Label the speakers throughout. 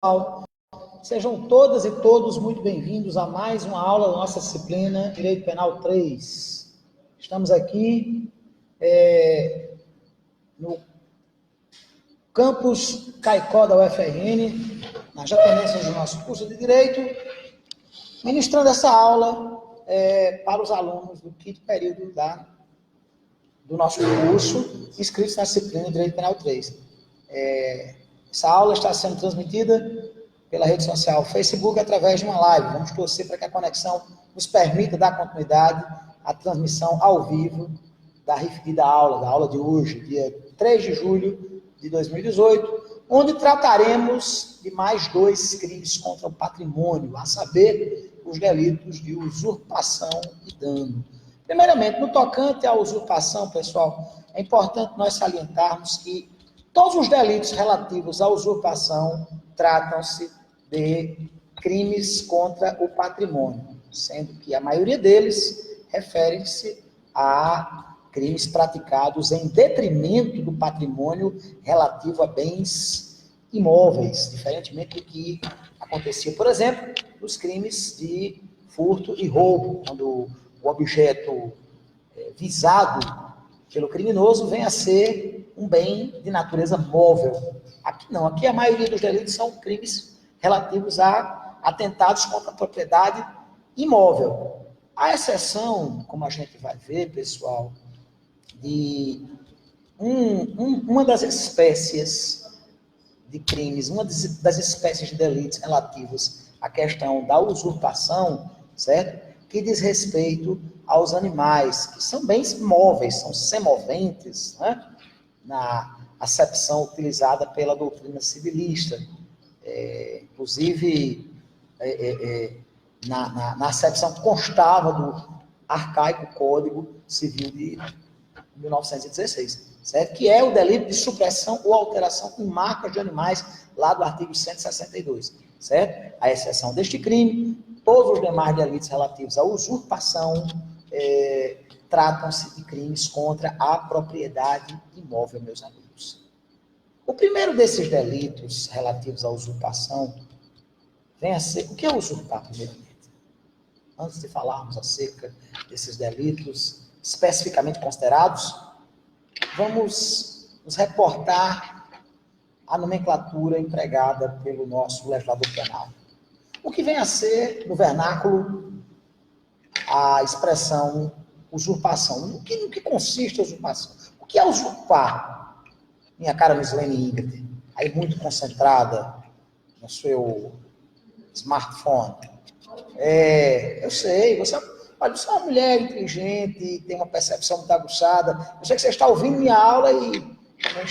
Speaker 1: pessoal, sejam todas e todos muito bem-vindos a mais uma aula da nossa disciplina Direito Penal 3. Estamos aqui no campus Caicó da UFRN, nas dependências do nosso curso de Direito, ministrando essa aula para os alunos do quinto período do nosso curso, inscritos na disciplina Direito Penal 3. Essa aula está sendo transmitida pela rede social Facebook através de uma live. Vamos torcer para que a conexão nos permita dar continuidade à transmissão ao vivo da referida aula, da aula de hoje, dia 3 de julho de 2018, onde trataremos de mais 2 crimes contra o patrimônio, a saber, os delitos de usurpação e dano. Primeiramente, no tocante à usurpação, pessoal, é importante nós salientarmos que todos os delitos relativos à usurpação tratam-se de crimes contra o patrimônio, sendo que a maioria deles referem-se a crimes praticados em detrimento do patrimônio relativo a bens imóveis, diferentemente do que acontecia, por exemplo, nos crimes de furto e roubo, quando o objeto visado pelo criminoso vem a ser um bem de natureza móvel. Aqui não, aqui a maioria dos delitos são crimes relativos a atentados contra a propriedade imóvel. A exceção, como a gente vai ver, pessoal, de uma das espécies de crimes, uma das espécies de delitos relativos à questão da usurpação, certo? Que diz respeito aos animais, que são bens móveis, são semoventes, né? Na acepção utilizada pela doutrina civilista. Inclusive, na acepção que constava do arcaico Código Civil de 1916, certo? Que é o delito de supressão ou alteração em marcas de animais, lá do artigo 162, certo? A exceção deste crime, todos os demais delitos relativos à usurpação tratam-se de crimes contra a propriedade imóvel, meus amigos. O primeiro desses delitos relativos à usurpação vem a ser... O que é usurpar, primeiramente? Antes de falarmos acerca desses delitos especificamente considerados, vamos nos reportar à nomenclatura empregada pelo nosso legislador penal. O que vem a ser, no vernáculo, a expressão usurpação? No que consiste a usurpação? O que é usurpar? Minha cara Mislene Ingrid, aí muito concentrada no seu smartphone. Eu sei, você é uma mulher inteligente, tem uma percepção muito aguçada. Eu sei que você está ouvindo minha aula e também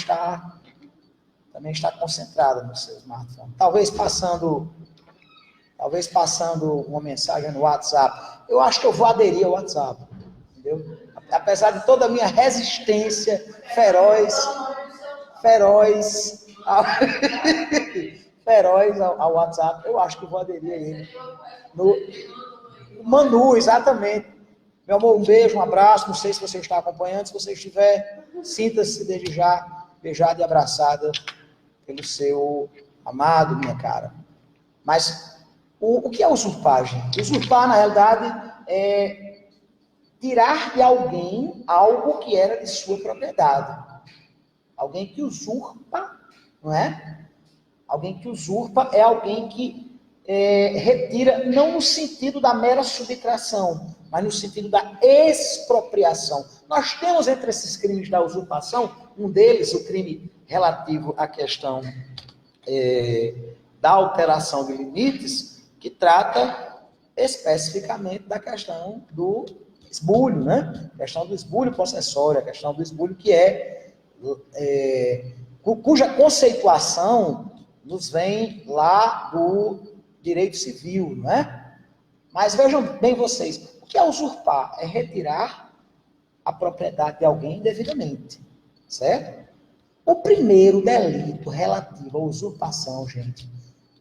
Speaker 1: está concentrada no seu smartphone. Talvez passando uma mensagem no WhatsApp. Eu acho que eu vou aderir ao WhatsApp, entendeu? Apesar de toda a minha resistência feroz ao WhatsApp, eu acho que vou aderir a ele. No Manu, exatamente. Meu amor, um beijo, um abraço. Não sei se você está acompanhando. Se você estiver, sinta-se desde já beijada e abraçada pelo seu amado, minha cara. Mas o que é usurpar, gente? Usurpar, na realidade, é tirar de alguém algo que era de sua propriedade. Alguém que usurpa, não é? Alguém que usurpa é alguém que retira, não no sentido da mera subtração, mas no sentido da expropriação. Nós temos entre esses crimes da usurpação, um deles, o crime relativo à questão da alteração de limites, que trata especificamente da questão do esbulho, né? A questão do esbulho possessório, a questão do esbulho que cuja conceituação nos vem lá do direito civil, não é? Mas vejam bem vocês, o que é usurpar? É retirar a propriedade de alguém indevidamente, certo? O primeiro delito relativo à usurpação, gente,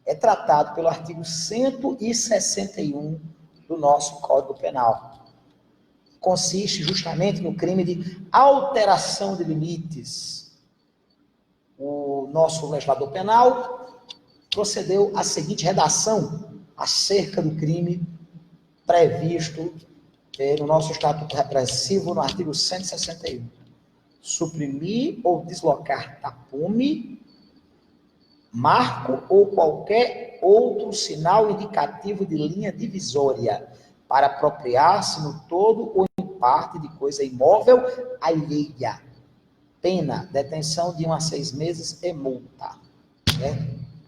Speaker 1: é tratado pelo artigo 161 do nosso Código Penal. Consiste justamente no crime de alteração de limites. O nosso legislador penal procedeu à seguinte redação acerca do crime previsto no nosso Estatuto Repressivo, no artigo 161. Suprimir ou deslocar tapume, marco ou qualquer outro sinal indicativo de linha divisória para apropriar-se no todo ou em parte de coisa imóvel alheia. Pena, detenção de 1 a 6 meses e multa.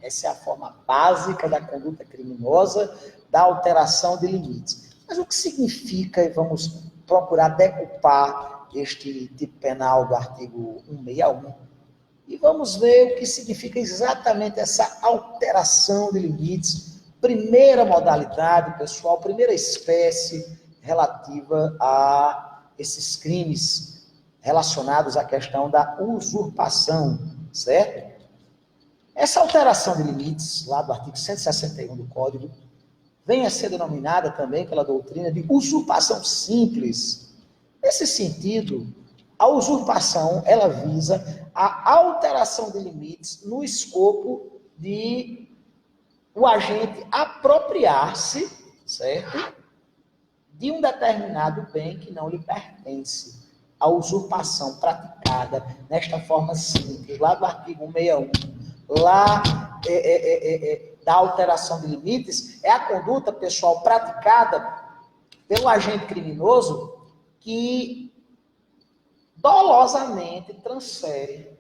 Speaker 1: Essa é a forma básica da conduta criminosa, da alteração de limites. Mas o que significa, e vamos procurar decupar este tipo penal do artigo 161, e vamos ver o que significa exatamente essa alteração de limites. Primeira modalidade, pessoal, primeira espécie relativa a esses crimes relacionados à questão da usurpação, certo? Essa alteração de limites, lá do artigo 161 do Código, vem a ser denominada também pela doutrina de usurpação simples. Nesse sentido, a usurpação, ela visa a alteração de limites no escopo de o agente apropriar-se, certo? De um determinado bem que não lhe pertence. A usurpação praticada nesta forma simples, lá do artigo 161, lá da alteração de limites, é a conduta, pessoal, praticada pelo agente criminoso que dolosamente transfere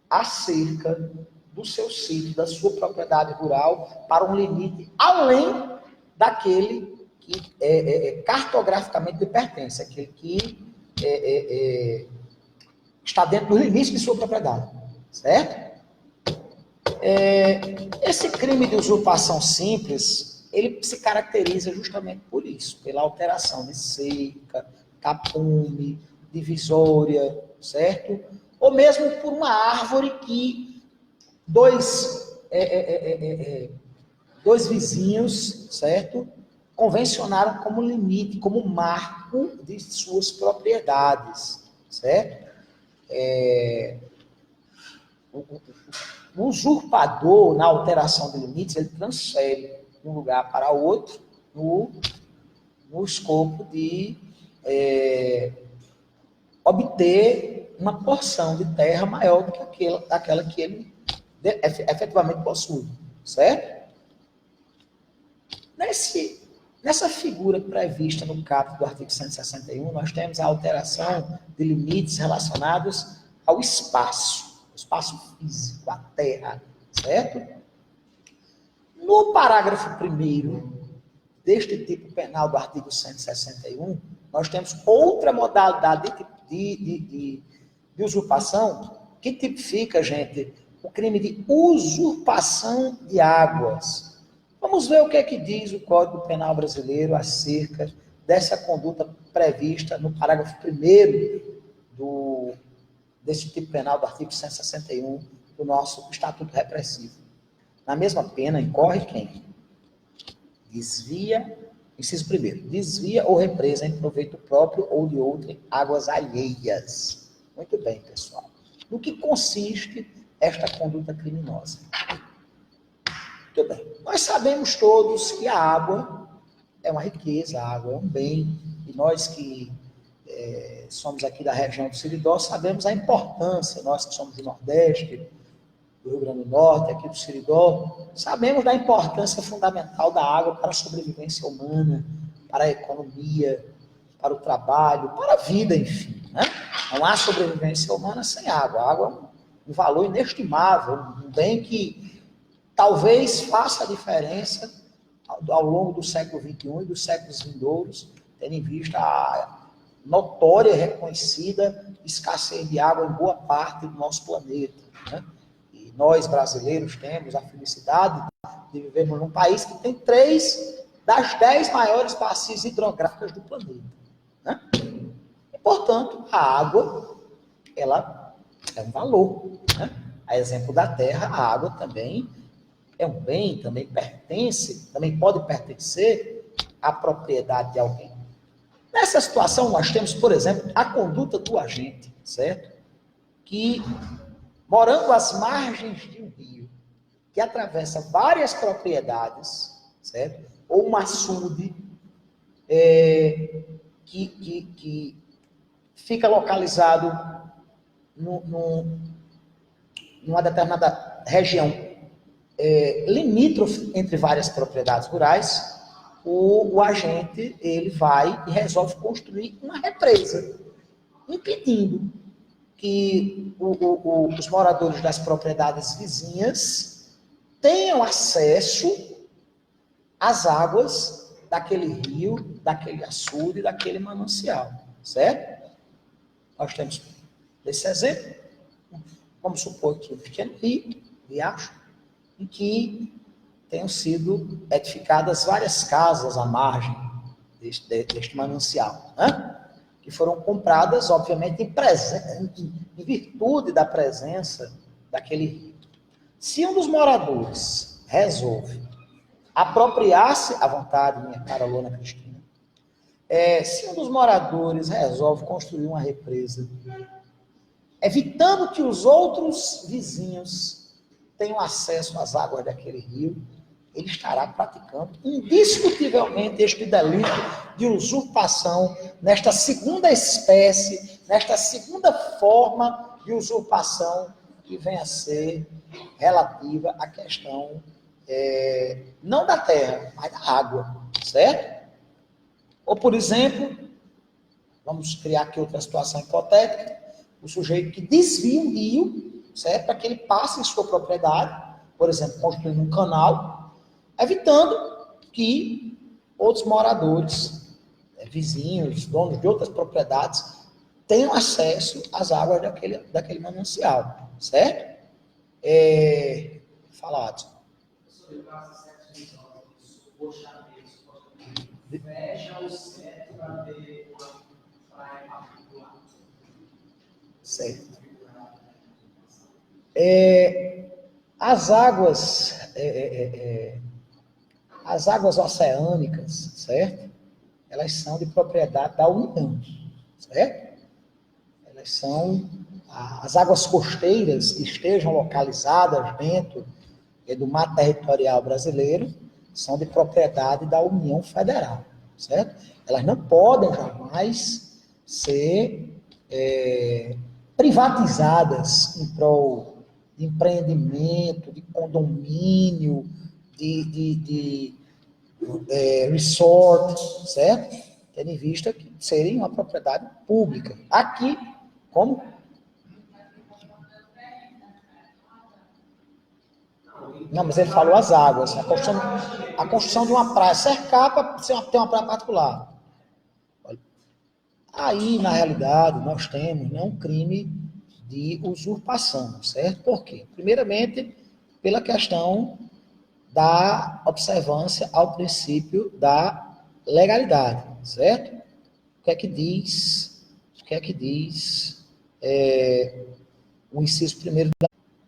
Speaker 1: a cerca do seu sítio, da sua propriedade rural, para um limite além daquele que cartograficamente lhe pertence, aquele que está dentro do limite de sua propriedade, certo? Esse crime de usurpação simples, ele se caracteriza justamente por isso, pela alteração de cerca, tapume, divisória, certo? Ou mesmo por uma árvore que dois vizinhos, certo? Convencionaram como limite, como marco de suas propriedades, certo? O usurpador, na alteração de limites, ele transfere de um lugar para outro no escopo de obter uma porção de terra maior do que aquela que ele efetivamente possui, certo? Nessa figura prevista no caput do artigo 161, nós temos a alteração de limites relacionados ao espaço físico, a terra, certo? No parágrafo 1º deste tipo penal do artigo 161, nós temos outra modalidade de usurpação que tipifica, gente, o crime de usurpação de águas. Vamos ver o que é que diz o Código Penal brasileiro acerca dessa conduta prevista no parágrafo 1º desse tipo penal do artigo 161 do nosso Estatuto Repressivo. Na mesma pena incorre quem? Desvia, inciso 1º, desvia ou represa em proveito próprio ou de outrem águas alheias. Muito bem, pessoal. No que consiste esta conduta criminosa? Muito bem. Nós sabemos todos que a água é uma riqueza, a água é um bem, e nós que somos aqui da região do Seridó, sabemos a importância, nós que somos do Nordeste, do Rio Grande do Norte, aqui do Seridó, sabemos da importância fundamental da água para a sobrevivência humana, para a economia, para o trabalho, para a vida, enfim, né? Não há sobrevivência humana sem água. A água é um valor inestimável, um bem que talvez faça a diferença ao longo do século XXI e dos séculos vindouros, tendo em vista a notória e reconhecida escassez de água em boa parte do nosso planeta, né? E nós, brasileiros, temos a felicidade de vivermos num país que tem 3 das 10 maiores bacias hidrográficas do planeta, né? E, portanto, a água, ela é um valor, né? A exemplo da terra, a água também é um bem, também pode pertencer à propriedade de alguém. Nessa situação, nós temos, por exemplo, a conduta do agente, certo? Que, morando às margens de um rio, que atravessa várias propriedades, certo? Ou um açude que fica localizado numa determinada região limítrofe entre várias propriedades rurais, o agente ele vai e resolve construir uma represa, impedindo que os moradores das propriedades vizinhas tenham acesso às águas daquele rio, daquele açude, daquele manancial, certo? Nós temos esse exemplo. Vamos supor que um pequeno rio, riacho, em que tenham sido edificadas várias casas à margem deste manancial, né? Que foram compradas, obviamente, em virtude da presença daquele rio. Se um dos moradores resolve apropriar-se à vontade, minha cara Lona Cristina, se um dos moradores resolve construir uma represa, evitando que os outros vizinhos tenham acesso às águas daquele rio, ele estará praticando indiscutivelmente este delito de usurpação nesta segunda espécie, nesta segunda forma de usurpação que vem a ser relativa à questão não da terra, mas da água, certo? Ou, por exemplo, vamos criar aqui outra situação hipotética, o sujeito que desvia um rio, certo? Para que ele passe em sua propriedade, por exemplo, construindo um canal, evitando que outros moradores, vizinhos, donos de outras propriedades, tenham acesso às águas daquele manancial, certo? Falado. Fecha o certo para ver uma praia particular. Certo. As águas oceânicas, certo? Elas são de propriedade da União, certo? Elas são as águas costeiras que estejam localizadas dentro do mar territorial brasileiro, são de propriedade da União Federal, certo? Elas não podem jamais ser privatizadas em prol de empreendimento, de condomínio, de resort, certo? Tendo em vista que serem uma propriedade pública. Aqui, como? Não, mas ele falou as águas. A construção de uma praia, cercar para ter uma praia particular. Aí, na realidade, nós temos um crime de usurpação, certo? Por quê? Primeiramente, pela questão da observância ao princípio da legalidade, certo? O que é que diz o inciso primeiro?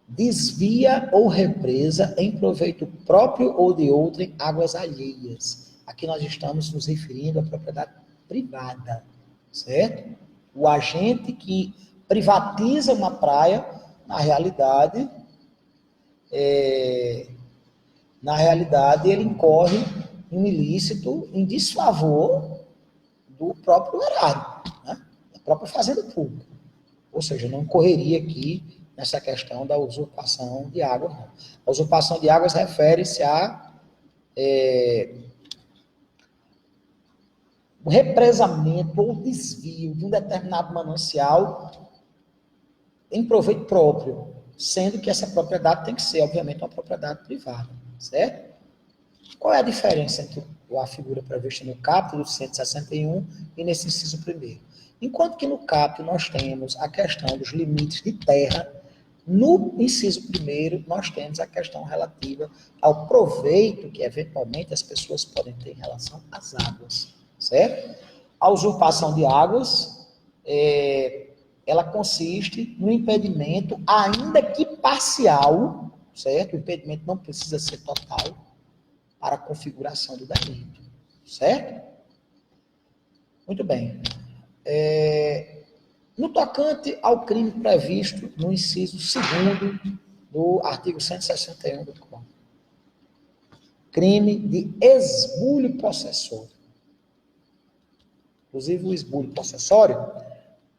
Speaker 1: Desvia ou represa em proveito próprio ou de outrem águas alheias. Aqui nós estamos nos referindo à propriedade privada, certo? O agente que privatiza uma praia, na realidade, ele incorre em um ilícito em desfavor do próprio erário, né? Da própria fazenda pública. Ou seja, não incorreria aqui nessa questão da usurpação de águas, não. A usurpação de águas refere-se a o represamento ou desvio de um determinado manancial em proveito próprio, sendo que essa propriedade tem que ser, obviamente, uma propriedade privada, certo? Qual é a diferença entre a figura prevista no caput do 161 e nesse inciso primeiro? Enquanto que no caput nós temos a questão dos limites de terra, no inciso primeiro nós temos a questão relativa ao proveito que, eventualmente, as pessoas podem ter em relação às águas, certo? A usurpação de águas, ela consiste no impedimento, ainda que parcial, certo? O impedimento não precisa ser total para a configuração do delito, certo? Muito bem. No tocante ao crime previsto no inciso 2º do artigo 161 do Código. Crime de esbulho possessório. Inclusive, o esbulho possessório,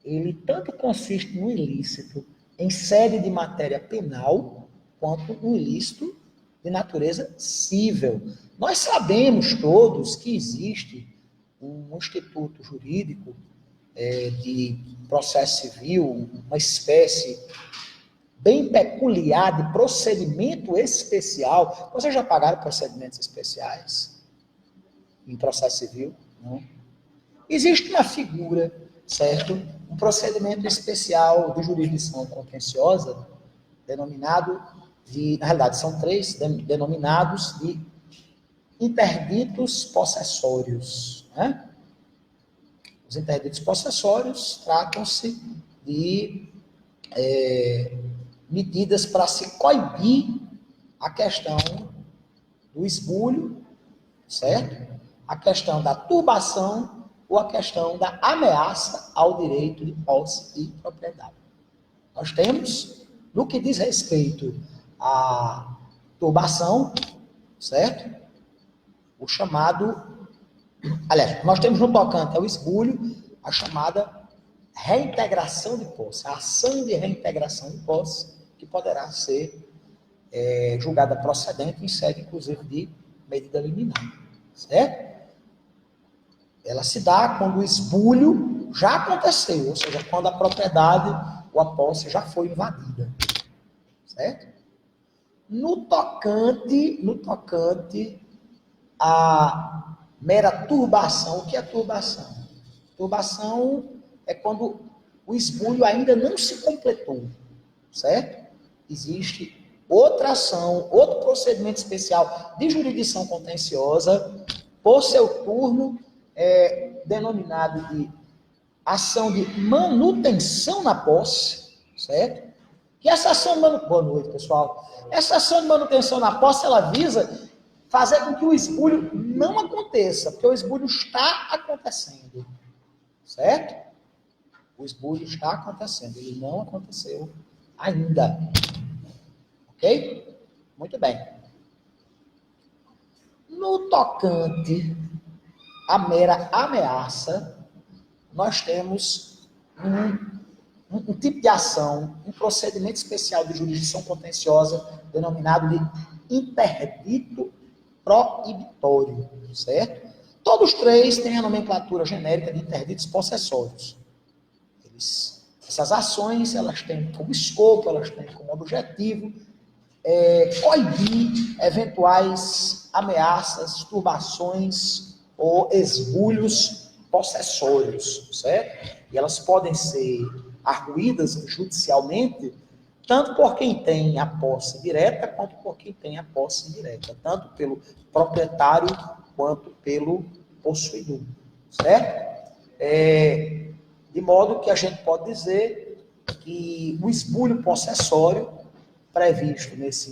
Speaker 1: ele tanto consiste no ilícito em sede de matéria penal, quanto no ilícito de natureza cível. Nós sabemos todos que existe um instituto jurídico de processo civil, uma espécie bem peculiar de procedimento especial. Vocês já pagaram procedimentos especiais em processo civil? Não. Existe uma figura, certo? Um procedimento especial de jurisdição contenciosa, denominado de, na realidade são três, denominados de interditos possessórios, né? Os interditos possessórios tratam-se de medidas para se coibir a questão do esbulho, certo? A questão da turbação ou a questão da ameaça ao direito de posse e propriedade. Nós temos, no que diz respeito à turbação, certo? O chamado... Aliás, nós temos no tocante ao esbulho a chamada reintegração de posse, a ação de reintegração de posse, que poderá ser julgada procedente em sede, inclusive, de medida liminar, certo? Ela se dá quando o esbulho já aconteceu, ou seja, quando a propriedade ou a posse já foi invadida, certo? No tocante à mera turbação, o que é turbação? Turbação é quando o esbulho ainda não se completou, certo? Existe outra ação, outro procedimento especial de jurisdição contenciosa, por seu turno, denominado de ação de manutenção na posse, certo? Que essa ação de manutenção... Boa noite, pessoal. Essa ação de manutenção na posse, ela visa fazer com que o esbulho não aconteça, porque o esbulho está acontecendo, certo? O esbulho está acontecendo, ele não aconteceu ainda. Ok? Muito bem. No tocante à mera ameaça, nós temos um tipo de ação, um procedimento especial de jurisdição contenciosa, denominado de interdito proibitório, certo? Todos três têm a nomenclatura genérica de interditos possessórios. Essas ações, elas têm como escopo, elas têm como objetivo coibir eventuais ameaças, turbações ou esbulhos possessórios, certo? E elas podem ser arguídas judicialmente, tanto por quem tem a posse direta, quanto por quem tem a posse indireta, tanto pelo proprietário, quanto pelo possuidor, certo? De modo que a gente pode dizer que o esbulho possessório, previsto nesse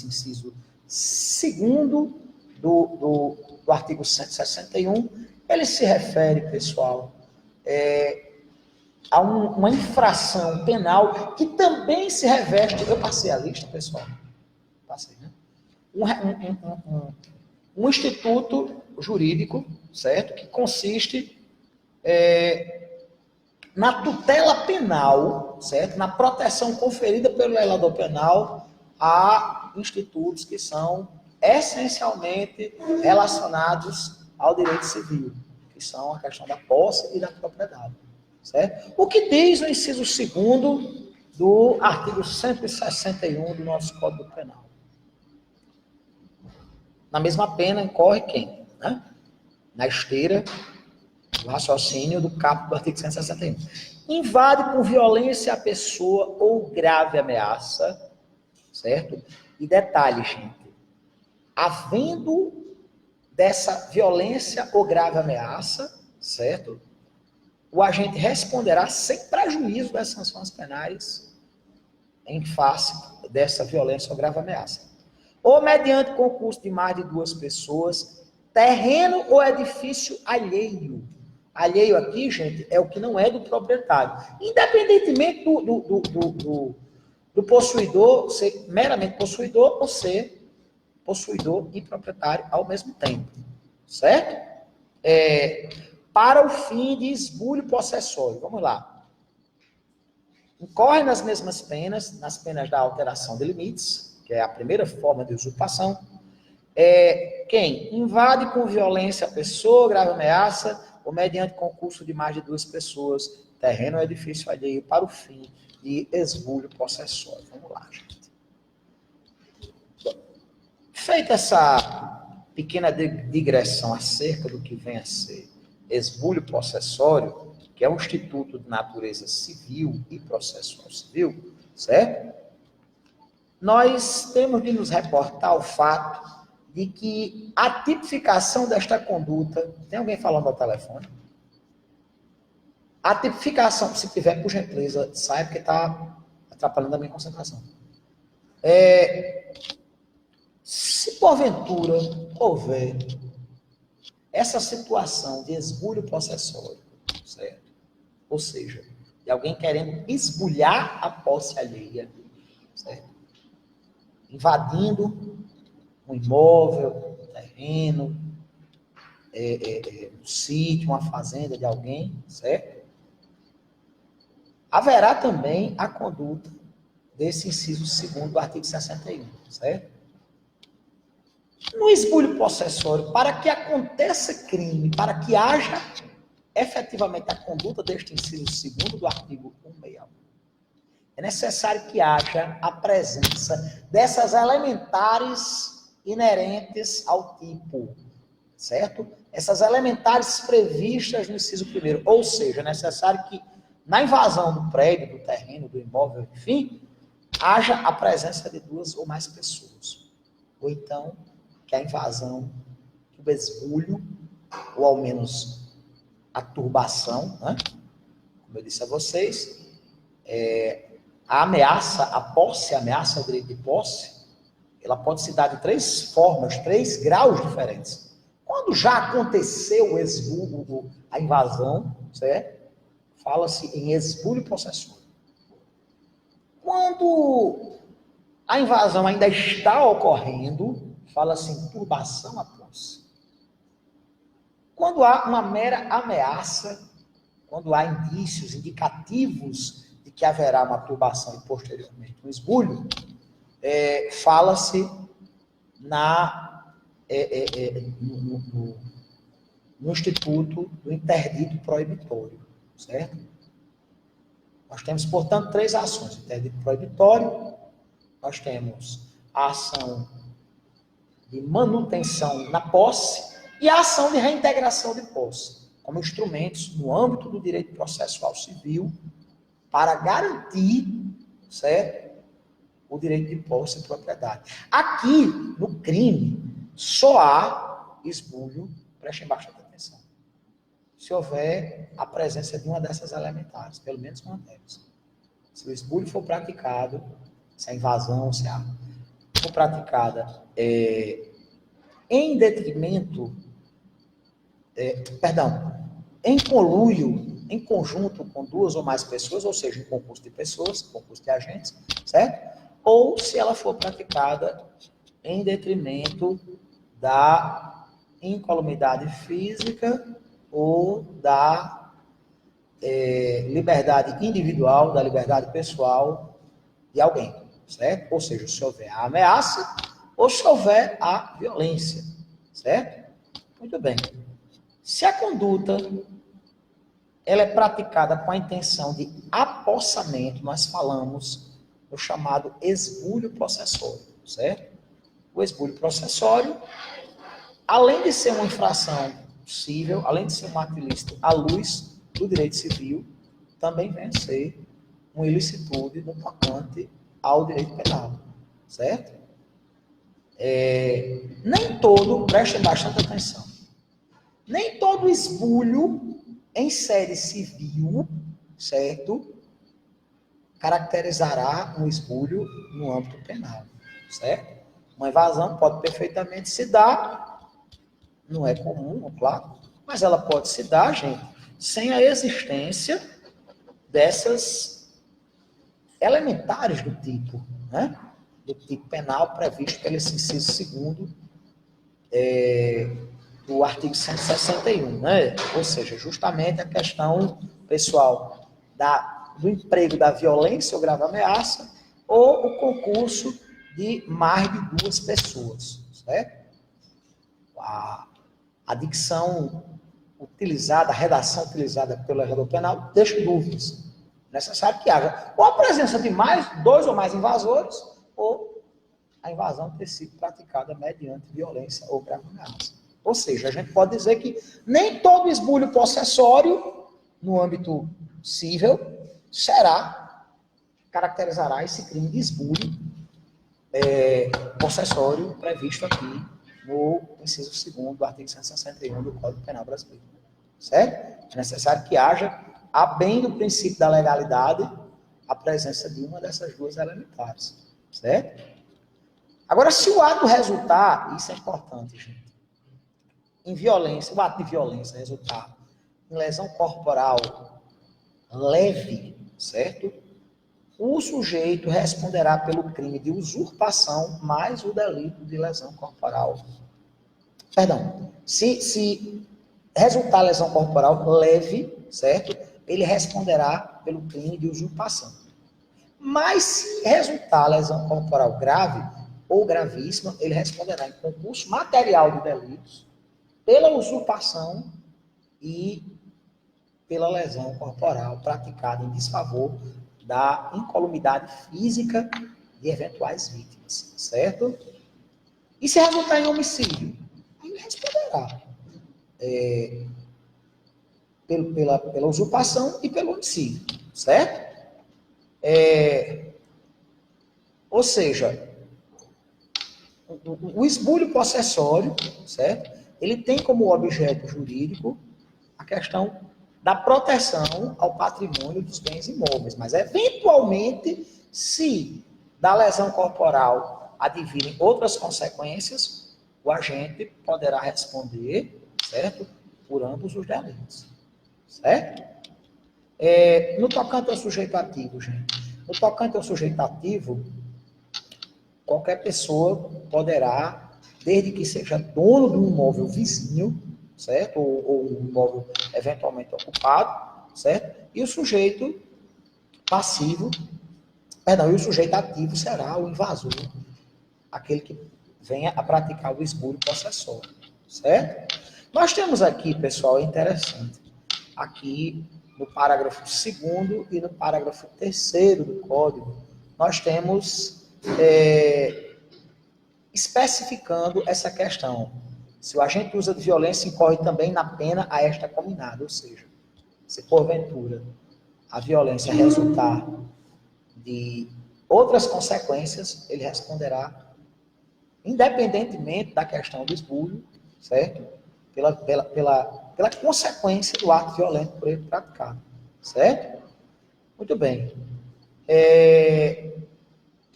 Speaker 1: inciso 2º do artigo 161, ele se refere, pessoal, a uma infração penal que também se reveste... Eu passei a lista, pessoal? Passei, né? Um instituto jurídico, certo? Que consiste na tutela penal, certo? Na proteção conferida pelo legislador penal a institutos que são essencialmente relacionados ao direito civil, que são a questão da posse e da propriedade, certo? O que diz no inciso 2º do artigo 161 do nosso Código Penal? Na mesma pena incorre quem? Né? Na esteira do raciocínio do caput do artigo 161. Invade por violência a pessoa ou grave ameaça, certo? E detalhe, gente, havendo dessa violência ou grave ameaça, certo? O agente responderá sem prejuízo das sanções penais em face dessa violência ou grave ameaça. Ou mediante concurso de mais de 2 pessoas, terreno ou edifício alheio. Alheio aqui, gente, é o que não é do proprietário. Independentemente Do possuidor ser meramente possuidor ou ser possuidor e proprietário ao mesmo tempo. Certo? Para o fim de esbulho possessório. Vamos lá. Incorre nas mesmas penas, nas penas da alteração de limites, que é a primeira forma de usurpação. Quem invade com violência a pessoa, grave ameaça, ou mediante concurso de mais de 2 pessoas, terreno ou edifício alheio para o fim de esbulho possessório. Vamos lá, gente. Feita essa pequena digressão acerca do que vem a ser esbulho possessório, que é um instituto de natureza civil e processual civil, certo? Nós temos de nos reportar o fato de que a tipificação desta conduta... Tem alguém falando ao telefone? A tipificação, se tiver, por gentileza, sai porque está atrapalhando a minha concentração. Se porventura houver essa situação de esbulho possessório, certo? Ou seja, de alguém querendo esbulhar a posse alheia, certo? Invadindo um imóvel, um terreno, um sítio, uma fazenda de alguém, certo? Haverá também a conduta desse inciso 2º do artigo 61, certo? No esbulho possessório, para que aconteça crime, para que haja efetivamente a conduta deste inciso 2º do artigo 161, é necessário que haja a presença dessas elementares inerentes ao tipo, certo? Essas elementares previstas no inciso 1º, ou seja, é necessário que na invasão do prédio, do terreno, do imóvel, enfim, haja a presença de 2 ou mais pessoas. Ou então, que a invasão, que o esbulho, ou ao menos a turbação, né? Como eu disse a vocês, a ameaça, a posse, a ameaça ao direito de posse, ela pode se dar de 3 formas, 3 graus diferentes. Quando já aconteceu o esbulho, a invasão, certo? Fala-se em esbulho possessório. Quando a invasão ainda está ocorrendo, fala-se em turbação à posse. Quando há uma mera ameaça, quando há indícios, indicativos de que haverá uma turbação e posteriormente um esbulho, fala-se no instituto do interdito proibitório, certo? Nós temos, portanto, 3 ações. Interdito proibitório, nós temos a ação de manutenção na posse e a ação de reintegração de posse, como instrumentos no âmbito do direito processual civil para garantir, certo, o direito de posse e propriedade. Aqui, no crime, só há esbulho, prestem bastante atenção, se houver a presença de uma dessas elementares, pelo menos uma delas. Se o esbulho for praticado, se a invasão, se a for praticada em detrimento, em conluio, em conjunto com 2 ou mais pessoas, ou seja, em concurso de pessoas, concurso de agentes, certo? Ou se ela for praticada em detrimento da incolumidade física ou da liberdade individual, da liberdade pessoal de alguém, certo? Ou seja, se houver a ameaça ou se houver a violência, certo? Muito bem. Se a conduta ela é praticada com a intenção de apossamento, nós falamos no chamado esbulho possessório, certo? O esbulho possessório, além de ser uma infração possível, além de ser um ato ilícito à luz do direito civil, também vem a ser uma ilicitude no tocante ao direito penal, certo? Nem todo, prestem bastante atenção, nem todo esbulho em série civil, certo, caracterizará um esbulho no âmbito penal, certo? Uma invasão pode perfeitamente se dar, não é comum, claro, mas ela pode se dar, gente, sem a existência dessas elementares do tipo, né? Do tipo penal previsto pelo inciso 2º do artigo 161, né? Ou seja, justamente a questão, pessoal, do emprego da violência ou grave ameaça ou o concurso de mais de 2 pessoas, certo? A dicção utilizada, a redação utilizada pelo legislador penal deixa dúvidas. É necessário que haja ou a presença de 2 ou mais invasores ou a invasão ter sido praticada mediante violência ou grave ameaça. Ou seja, a gente pode dizer que nem todo esbulho possessório no âmbito civil caracterizará esse crime de esbulho possessório previsto aqui no inciso 2º do artigo 161 do Código Penal brasileiro. Certo? É necessário que haja, a bem do princípio da legalidade, a presença de uma dessas 2 elementares. Certo? Agora, se o ato resultar, isso é importante, gente, em violência, o ato de violência resultar em lesão corporal leve, certo? O sujeito responderá pelo crime de usurpação mais o delito de lesão corporal. Perdão, se resultar lesão corporal leve, certo? Ele responderá pelo crime de usurpação. Mas se resultar lesão corporal grave ou gravíssima, ele responderá em concurso material de delitos pela usurpação e pela lesão corporal praticada em desfavor da incolumidade física de eventuais vítimas, certo? E se resultar em homicídio, ele responderá pela usurpação e pelo homicídio, certo? Ou seja, o esbulho possessório, certo? Ele tem como objeto jurídico a questão da proteção ao patrimônio dos bens imóveis, mas eventualmente, se da lesão corporal advirem outras consequências, o agente poderá responder, certo? Por ambos os delitos, certo? No tocante ao sujeito ativo, gente, no tocante ao sujeito ativo, qualquer pessoa poderá, desde que seja dono de um imóvel vizinho, certo? Ou um imóvel eventualmente ocupado, certo? E o sujeito passivo, e o sujeito ativo será o invasor, aquele que venha a praticar o esbulho possessório, certo? Nós temos aqui, pessoal, é interessante, aqui no parágrafo 2º e no parágrafo 3º do Código, nós temos especificando essa questão. Se o agente usa de violência, incorre também na pena a esta combinada, ou seja, se porventura a violência resultar de outras consequências, ele responderá, independentemente da questão do esbulho, certo? Pela consequência do ato violento por ele praticado, certo? Muito bem.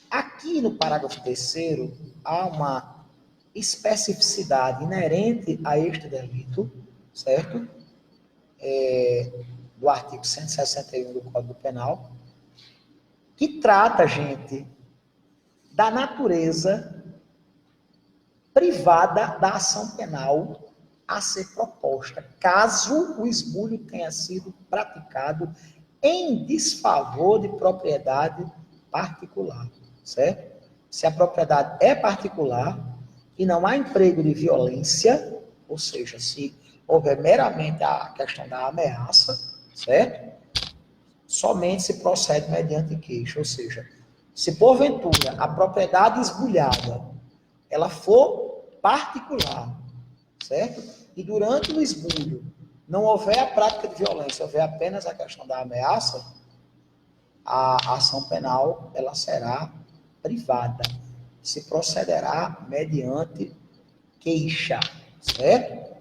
Speaker 1: Aqui no parágrafo 3º, há uma especificidade inerente a este delito, certo? Do artigo 161 do Código Penal, que trata, gente, da natureza privada da ação penal a ser proposta, caso o esbulho tenha sido praticado em desfavor de propriedade particular, certo? Se a propriedade é particular e não há emprego de violência, ou seja, se houver meramente a questão da ameaça, certo? Somente se procede mediante queixa, ou seja, se porventura a propriedade esbulhada ela for particular, certo? E durante o esbulho não houver a prática de violência, houver apenas a questão da ameaça, a ação penal ela será privada. Se procederá mediante queixa, certo?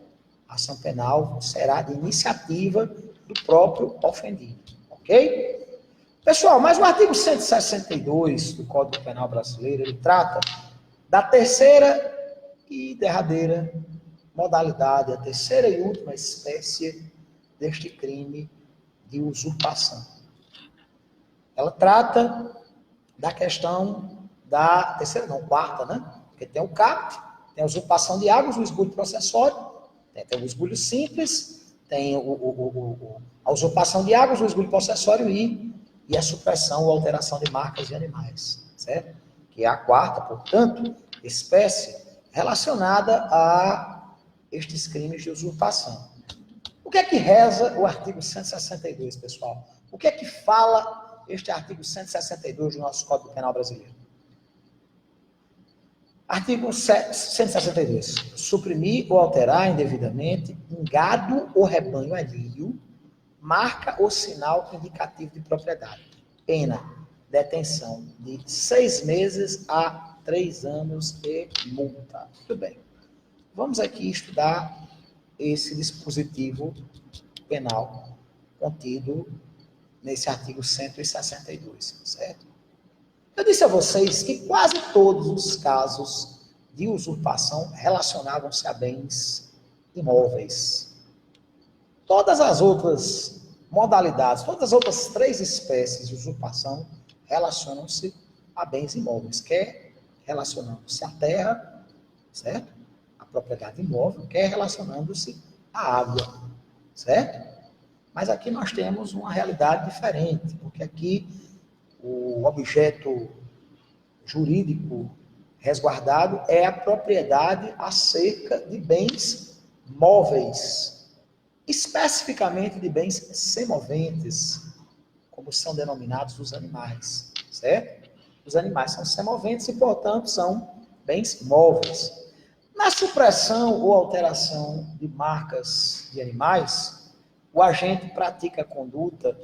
Speaker 1: A ação penal será de iniciativa do próprio ofendido, ok? Pessoal, mas o artigo 162 do Código Penal brasileiro, ele trata da terceira e derradeira modalidade, a terceira e última espécie deste crime de usurpação. Ela trata da questão da terceira, não, quarta, né? Porque tem o CAP, tem a usurpação de águas, o esbulho processório, tem o esbulho simples, tem a usurpação de águas, o esbulho processório e a supressão ou alteração de marcas de animais, certo? Que é a quarta, portanto, espécie relacionada a estes crimes de usurpação. O que é que reza o artigo 162, pessoal? O que é que fala este artigo 162 do nosso Código Penal brasileiro? Artigo 162. Suprimir ou alterar indevidamente em gado ou rebanho alheio, marca ou sinal indicativo de propriedade. Pena, detenção de 6 meses a 3 anos e multa. Muito bem. Vamos aqui estudar esse dispositivo penal contido nesse artigo 162, certo? Eu disse a vocês que quase todos os casos de usurpação relacionavam-se a bens imóveis. Todas as outras modalidades, todas as outras 3 espécies de usurpação relacionam-se a bens imóveis, quer relacionando-se à terra, certo? A propriedade imóvel, quer relacionando-se à água, certo? Mas aqui nós temos uma realidade diferente, porque aqui o objeto jurídico resguardado é a propriedade acerca de bens móveis, especificamente de bens semoventes, como são denominados os animais, certo? Os animais são semoventes e, portanto, são bens móveis. Na supressão ou alteração de marcas de animais, o agente pratica a conduta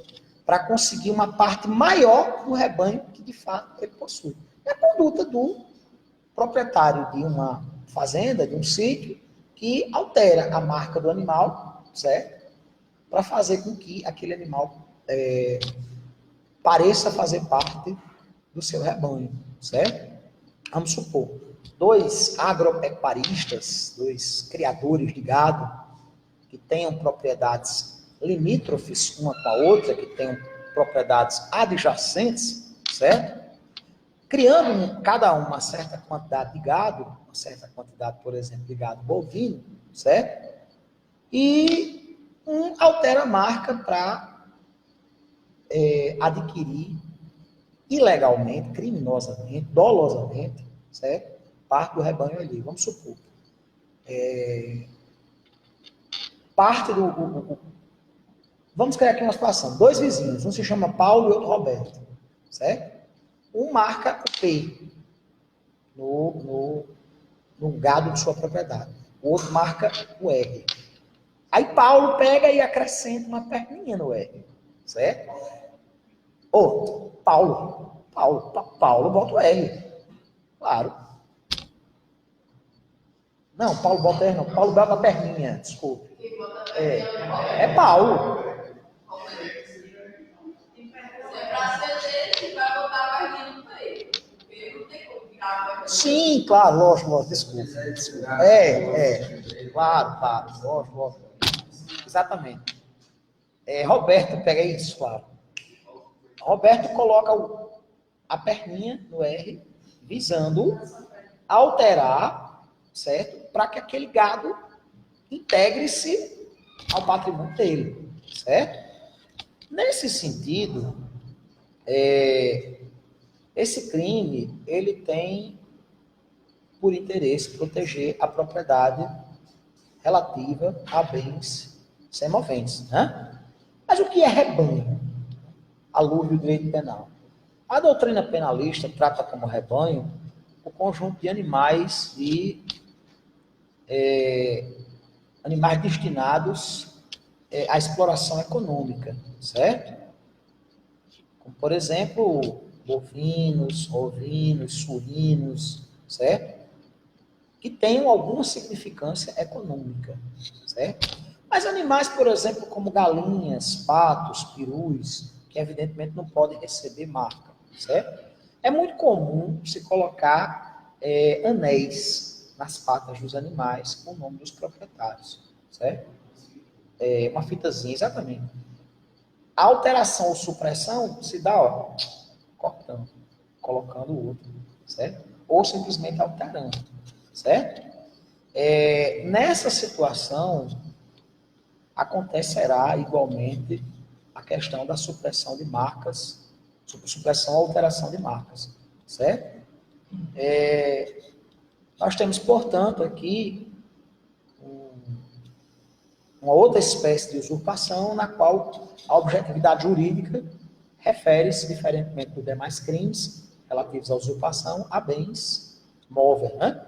Speaker 1: para conseguir uma parte maior do rebanho que, de fato, ele possui. É a conduta do proprietário de uma fazenda, de um sítio, que altera a marca do animal, certo? Para fazer com que aquele animal pareça fazer parte do seu rebanho, certo? Vamos supor, 2 agropecuaristas, 2 criadores de gado, que tenham propriedades limítrofes uma com a outra, que tenham propriedades adjacentes, certo? Criando cada uma certa quantidade de gado, uma certa quantidade, por exemplo, de gado bovino, certo? E altera a marca para adquirir ilegalmente, criminosamente, dolosamente, certo? Parte do rebanho ali. Vamos supor. Parte do... Vamos criar aqui uma situação. 2 vizinhos, um se chama Paulo e outro Roberto, certo? Um marca o P no gado de sua propriedade. O outro marca o R. Aí Paulo pega e acrescenta uma perninha no R, certo? Paulo bota o R, claro. Não, Paulo bota R não, Paulo bota a perninha, desculpe. É Paulo. Sim, claro, lógico, desculpa. Claro, lógico. Exatamente. Roberto, pega isso, claro. Roberto coloca a perninha no R, visando alterar, certo? Para que aquele gado integre-se ao patrimônio dele, certo? Nesse sentido, esse crime, ele tem por interesse proteger a propriedade relativa a bens semoventes, né? Mas o que é rebanho? À luz do direito penal. A doutrina penalista trata como rebanho o conjunto de animais animais destinados à exploração econômica, certo? Como, por exemplo, bovinos, ovinos, suínos, certo? Que tenham alguma significância econômica, certo? Mas animais, por exemplo, como galinhas, patos, perus, que evidentemente não podem receber marca, certo? É muito comum se colocar anéis nas patas dos animais com o nome dos proprietários, certo? Uma fitazinha, exatamente. A alteração ou supressão se dá, cortando. colocando o outro, certo? Ou simplesmente alterando, certo? Nessa situação, acontecerá igualmente a questão da supressão de marcas, supressão ou alteração de marcas, certo? Nós temos, portanto, aqui uma outra espécie de usurpação na qual a objetividade jurídica refere-se, diferentemente dos demais crimes relativos à usurpação, a bens móveis, né?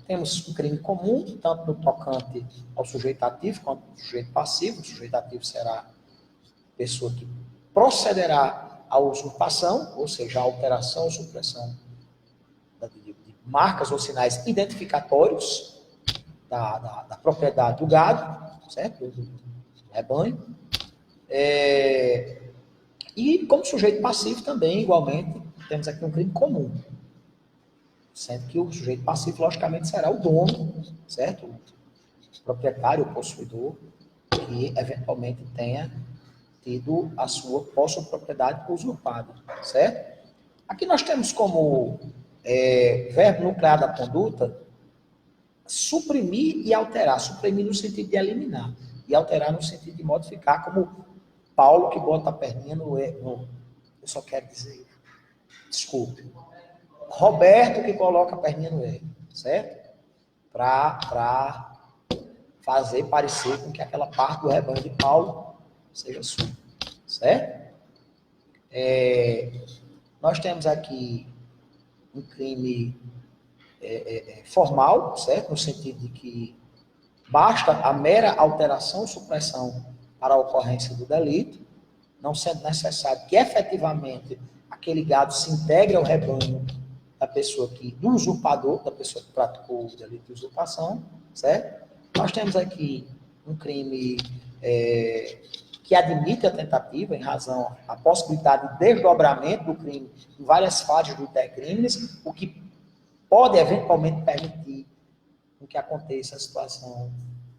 Speaker 1: Temos um crime comum, tanto no tocante ao sujeito ativo quanto ao sujeito passivo. O sujeito ativo será a pessoa que procederá à usurpação, ou seja, a alteração ou supressão de marcas ou sinais identificatórios da propriedade do gado, certo? Do rebanho. E como sujeito passivo também, igualmente, temos aqui um crime comum. Sendo que o sujeito passivo, logicamente, será o dono, certo? O proprietário, o possuidor, que eventualmente tenha tido a sua posse ou propriedade usurpada, certo? Aqui nós temos como verbo nuclear da conduta suprimir e alterar. Suprimir no sentido de eliminar e alterar no sentido de modificar, como Paulo que bota a perninha no eu só quero dizer, desculpe, Roberto que coloca a perninha no E, certo? Para fazer parecer com que aquela parte do rebanho de Paulo seja sua, certo? Nós temos aqui um crime formal, certo? No sentido de que basta a mera alteração ou supressão para a ocorrência do delito, não sendo necessário que efetivamente aquele gado se integre ao rebanho do usurpador, da pessoa que praticou o delito de usurpação, certo? Nós temos aqui um crime que admite a tentativa em razão da possibilidade de desdobramento do crime em várias fases do intercrimes, o que pode eventualmente permitir que aconteça a situação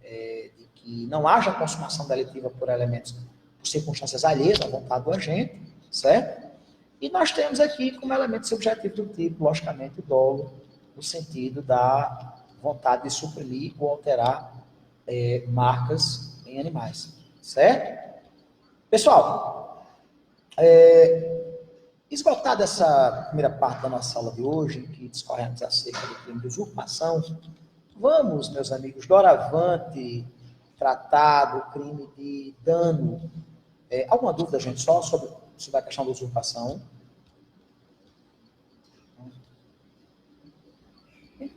Speaker 1: de que não haja consumação delitiva por elementos, por circunstâncias alheias à vontade do agente, certo? E nós temos aqui como elemento subjetivo do tipo, logicamente, o dolo, no sentido da vontade de suprimir ou alterar marcas em animais, certo? Pessoal, esgotada essa primeira parte da nossa aula de hoje, em que discorremos acerca do crime de usurpação, vamos, meus amigos, doravante tratar do crime de dano. Alguma dúvida, gente, só sobre a questão da usurpação?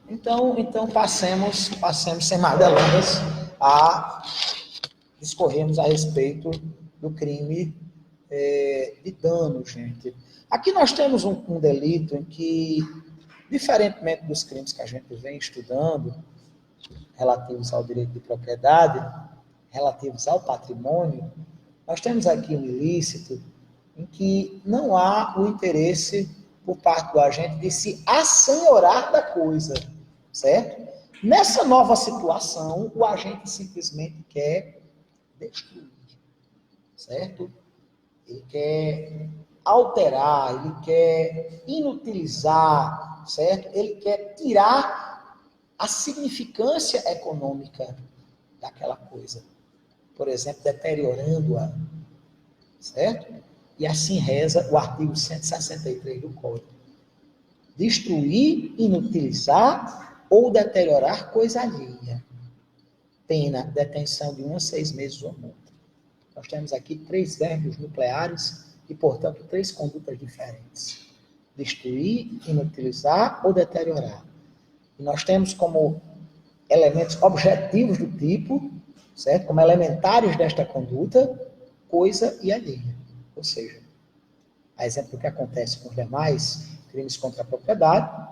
Speaker 1: Então passemos sem mais delongas a discorrermos a respeito do crime de dano, gente. Aqui nós temos um delito em que, diferentemente dos crimes que a gente vem estudando, relativos ao direito de propriedade, relativos ao patrimônio, nós temos aqui um ilícito em que não há o interesse por parte do agente de se assenhorar da coisa, certo? Nessa nova situação, o agente simplesmente quer destruir, certo? Ele quer alterar, ele quer inutilizar, certo? Ele quer tirar a significância econômica daquela coisa. Por exemplo, deteriorando-a, certo? E assim reza o artigo 163 do Código. Destruir, inutilizar ou deteriorar coisa alheia. Pena, detenção de 1 a 6 meses ou multa. Nós temos aqui 3 verbos nucleares e, portanto, 3 condutas diferentes. Destruir, inutilizar ou deteriorar. E nós temos como elementos objetivos do tipo, certo? Como elementares desta conduta, coisa e alheia. Ou seja, a exemplo do que acontece com os demais crimes contra a propriedade,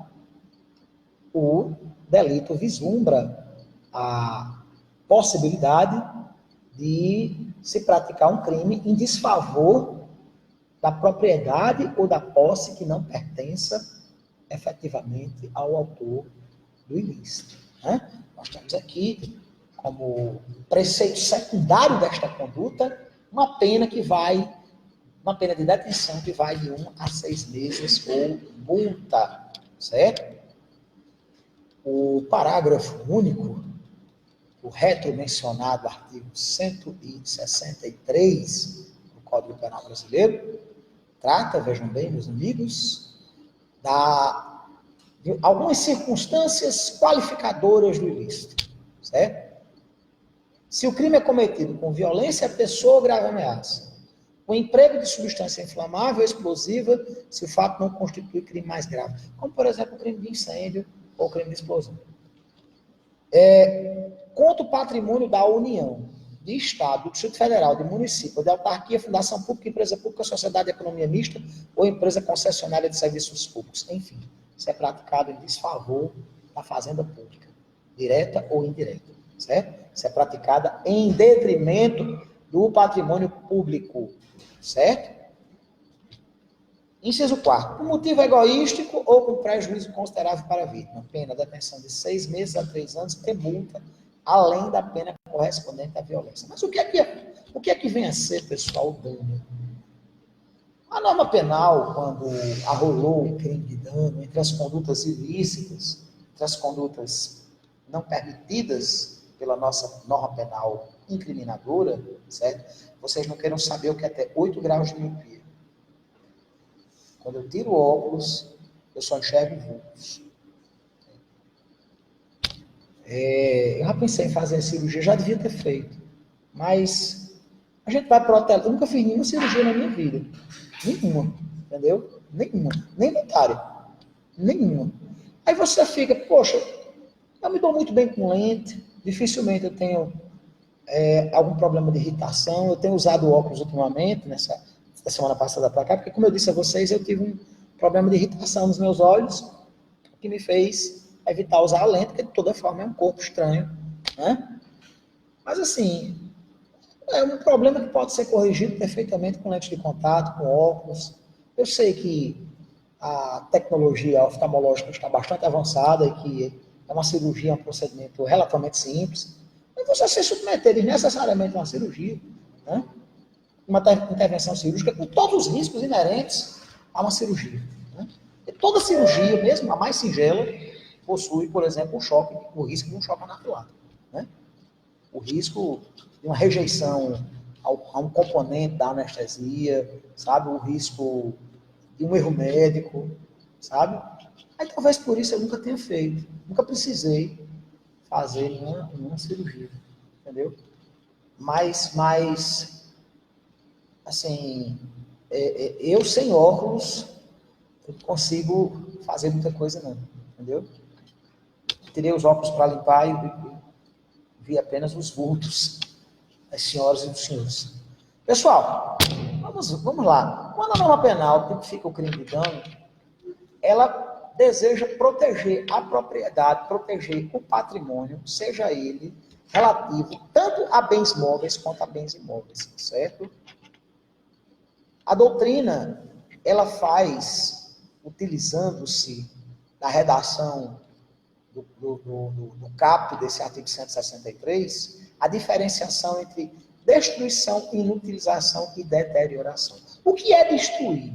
Speaker 1: o delito vislumbra a possibilidade de se praticar um crime em desfavor da propriedade ou da posse que não pertença efetivamente ao autor do ilícito, né? Nós temos aqui, como preceito secundário desta conduta, uma pena que vai uma pena de detenção que vai de 1 a 6 meses ou multa, certo? O parágrafo único, o retromencionado artigo 163 do Código Penal Brasileiro, trata, vejam bem, meus amigos, de algumas circunstâncias qualificadoras do ilícito, certo? Se o crime é cometido com violência à pessoa ou grave ameaça, com emprego de substância inflamável ou explosiva, se o fato não constitui crime mais grave, como, por exemplo, o crime de incêndio ou o crime de explosão. Contra o patrimônio da União, de Estado, do Distrito Federal, de município, de autarquia, fundação pública, empresa pública, sociedade de economia mista ou empresa concessionária de serviços públicos. Enfim, isso é praticado em desfavor da fazenda pública, direta ou indireta, certo? Isso é praticado em detrimento do patrimônio público, certo? Inciso 4. Por motivo egoístico ou com prejuízo considerável para a vítima. Pena, detenção de 6 meses a 3 anos e multa, além da pena correspondente à violência. Mas o que é que vem a ser, pessoal, o dano? A norma penal, quando arrolou o crime de dano entre as condutas ilícitas, entre as condutas não permitidas pela nossa norma penal incriminadora, certo? Vocês não queiram saber o que é até 8 graus de miopia. Quando eu tiro o óculos, eu só enxergo vultos. Eu já pensei em fazer a cirurgia, já devia ter feito. Mas a gente vai protelar. Eu nunca fiz nenhuma cirurgia na minha vida. Nenhuma. Entendeu? Nenhuma. Nem dentária. Nenhuma. Aí você fica, poxa, eu me dou muito bem com lente. Dificilmente eu tenho algum problema de irritação. Eu tenho usado óculos ultimamente, da semana passada para cá, porque, como eu disse a vocês, eu tive um problema de irritação nos meus olhos, que me fez evitar usar a lente, porque de toda forma é um corpo estranho, né? Mas assim, é um problema que pode ser corrigido perfeitamente com lente de contato, com óculos. Eu sei que a tecnologia oftalmológica está bastante avançada e que é uma cirurgia, um procedimento relativamente simples, mas você se submeter desnecessariamente a uma cirurgia, né? Uma intervenção cirúrgica com todos os riscos inerentes a uma cirurgia, né? E toda cirurgia, mesmo a mais singela, possui, por exemplo, o risco de um choque anafilático, né? O risco de uma rejeição a um componente da anestesia, sabe? O risco de um erro médico, sabe? Aí talvez por isso eu nunca tenha feito, nunca precisei fazer nenhuma cirurgia, entendeu? Mas assim, eu sem óculos eu não consigo fazer muita coisa não, entendeu? Tirei os óculos para limpar e vi apenas os vultos das senhoras e dos senhores. Pessoal, vamos lá. Quando a norma penal tipifica o crime de dano, ela deseja proteger a propriedade, proteger o patrimônio, seja ele relativo tanto a bens móveis quanto a bens imóveis, certo? A doutrina, ela faz, utilizando-se da redação do caput desse artigo 163, a diferenciação entre destruição, inutilização e deterioração. O que é destruir?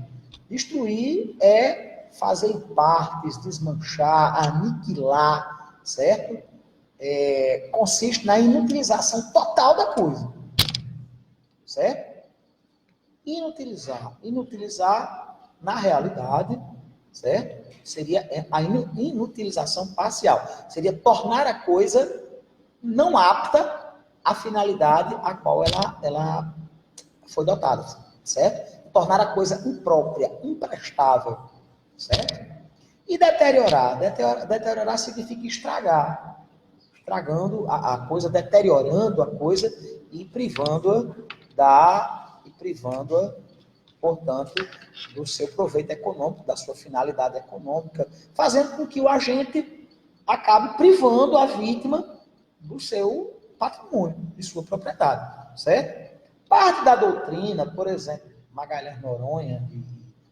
Speaker 1: Destruir é fazer em partes, desmanchar, aniquilar, certo? Consiste na inutilização total da coisa, certo? Inutilizar, na realidade, certo? Seria a inutilização parcial. Seria tornar a coisa não apta à finalidade a qual ela foi dotada, certo? Tornar a coisa imprópria, imprestável, certo? E deteriorar. Deteriorar significa estragar. Estragando a coisa, deteriorando a coisa e privando-a portanto, do seu proveito econômico, da sua finalidade econômica, fazendo com que o agente acabe privando a vítima do seu patrimônio, de sua propriedade, certo? Parte da doutrina, por exemplo, Magalhães Noronha e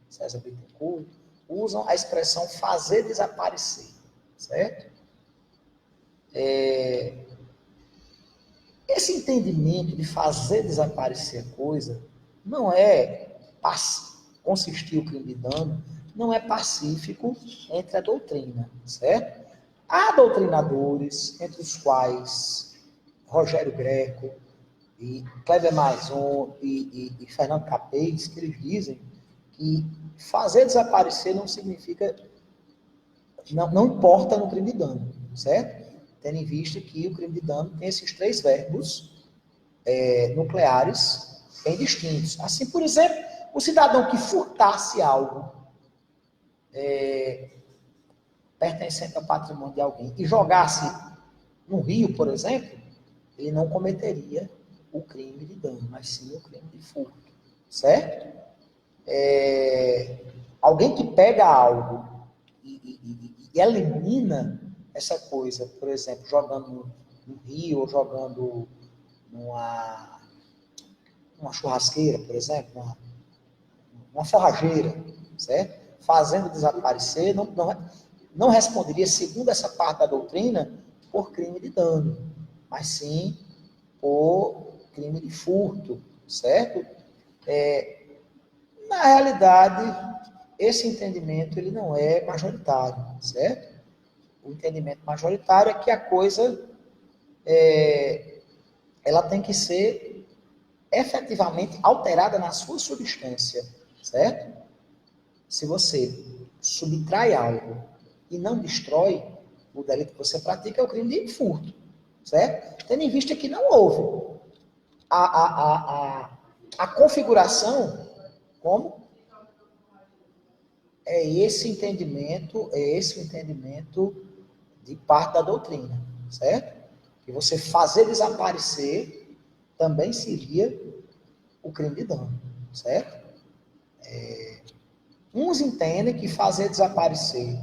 Speaker 1: César Bittencourt, usam a expressão fazer desaparecer, certo? Esse entendimento de fazer desaparecer a coisa não é consistir o crime de dano, não é pacífico entre a doutrina, certo? Há doutrinadores, entre os quais Rogério Greco, e Kleber Maison e Fernando Capês, que eles dizem que fazer desaparecer não significa, não importa no crime de dano, certo? Tendo em vista que o crime de dano tem esses 3 verbos nucleares bem distintos. Assim, por exemplo, o cidadão que furtasse algo pertencente ao patrimônio de alguém e jogasse no rio, por exemplo, ele não cometeria o crime de dano, mas sim o crime de furto, certo? Alguém que pega algo e elimina essa coisa, por exemplo, jogando no rio ou jogando numa churrasqueira, por exemplo, numa forrageira, certo? Fazendo desaparecer, não responderia, segundo essa parte da doutrina, por crime de dano, mas sim por crime de furto, certo? Na realidade, esse entendimento ele não é majoritário, certo? O entendimento majoritário é que a coisa ela tem que ser efetivamente alterada na sua substância, certo? Se você subtrai algo e não destrói, o delito que você pratica é o crime de furto, certo? Tendo em vista que não houve a configuração, como? É esse o entendimento de parte da doutrina, certo? Que você fazer desaparecer também seria o crime de dano, certo? Uns entendem que fazer desaparecer,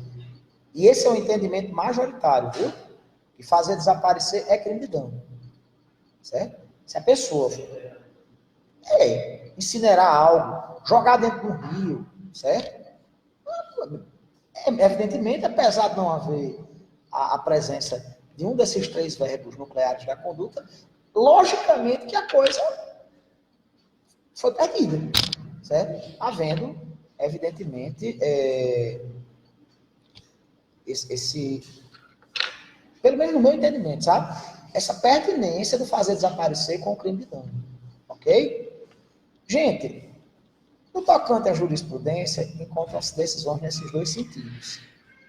Speaker 1: e esse é o entendimento majoritário, viu? Que fazer desaparecer é crime de dano, certo? Se a pessoa incinerar algo, jogar dentro do rio, certo? Evidentemente, apesar de não haver a presença de um desses 3 verbos nucleares da conduta, logicamente que a coisa foi perdida, certo? Havendo, evidentemente, pelo menos no meu entendimento, sabe? Essa pertinência do fazer desaparecer com o crime de dano, ok? Gente, no tocante à jurisprudência, encontram-se decisões nesses 2 sentidos,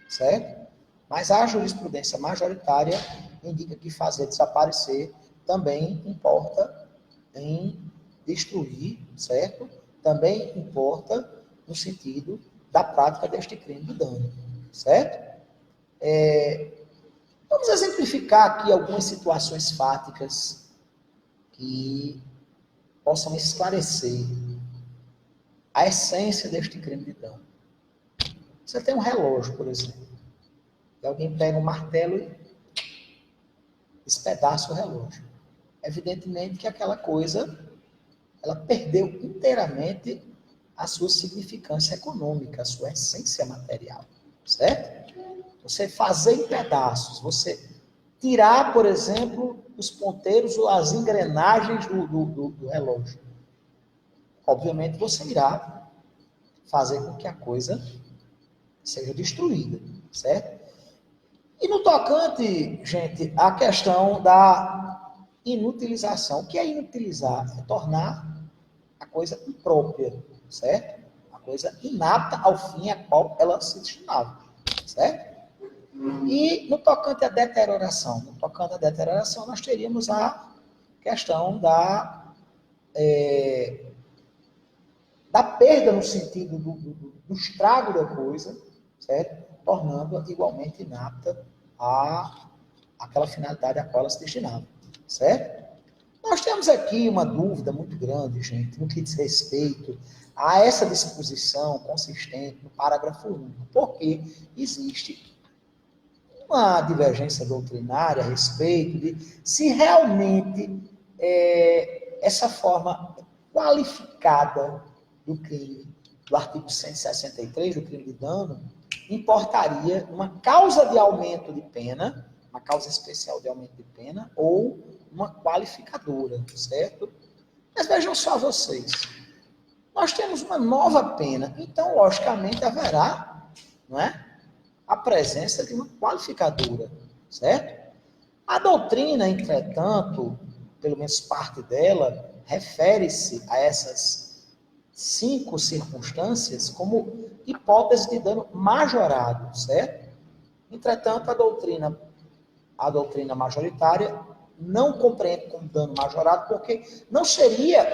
Speaker 1: certo? Mas a jurisprudência majoritária indica que fazer desaparecer também importa em destruir, certo? Também importa no sentido da prática deste crime de dano, certo? Vamos exemplificar aqui algumas situações fáticas que possam esclarecer a essência deste crime de dano. Você tem um relógio, por exemplo, e alguém pega um martelo e despedaça o relógio. Evidentemente que aquela coisa, ela perdeu inteiramente a sua significância econômica, a sua essência material, certo? Você fazer em pedaços, você tirar, por exemplo, os ponteiros ou as engrenagens do relógio. Obviamente você irá fazer com que a coisa seja destruída, certo? E no tocante, gente, a questão da inutilização. O que é inutilizar? É tornar a coisa imprópria, certo? A coisa inapta ao fim a qual ela se destinava, certo? E no tocante à deterioração. No tocante à deterioração, nós teríamos a questão da perda no sentido do estrago da coisa, certo? Tornando-a igualmente inapta àquela finalidade a qual ela se destinava, certo? Nós temos aqui uma dúvida muito grande, gente, no que diz respeito a essa disposição consistente no parágrafo único, porque existe uma divergência doutrinária a respeito de se realmente essa forma qualificada do crime, do artigo 163, do crime de dano, importaria uma causa de aumento de pena, uma causa especial de aumento de pena, ou uma qualificadora, certo? Mas vejam só vocês. nós temos uma nova pena. Então, logicamente, haverá, não é, a presença de uma qualificadora, certo? A doutrina, entretanto, pelo menos parte dela, refere-se a essas 5 circunstâncias como hipótese de dano majorado, certo? Entretanto, a doutrina majoritária não compreende como dano majorado, porque não seria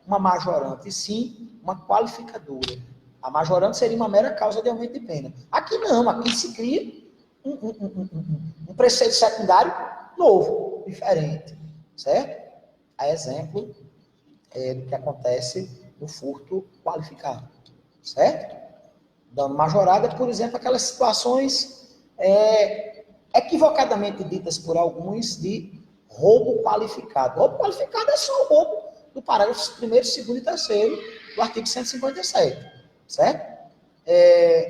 Speaker 1: uma majorante, e sim uma qualificadora. A majorante seria uma mera causa de aumento de pena. Aqui não, aqui se cria um preceito secundário novo, diferente, certo? A exemplo do que acontece no furto qualificado, certo? Dano majorado é, por exemplo, aquelas situações equivocadamente ditas por alguns de roubo qualificado. Roubo qualificado é só o roubo do parágrafo 1º, 2º e 3º do artigo 157, certo?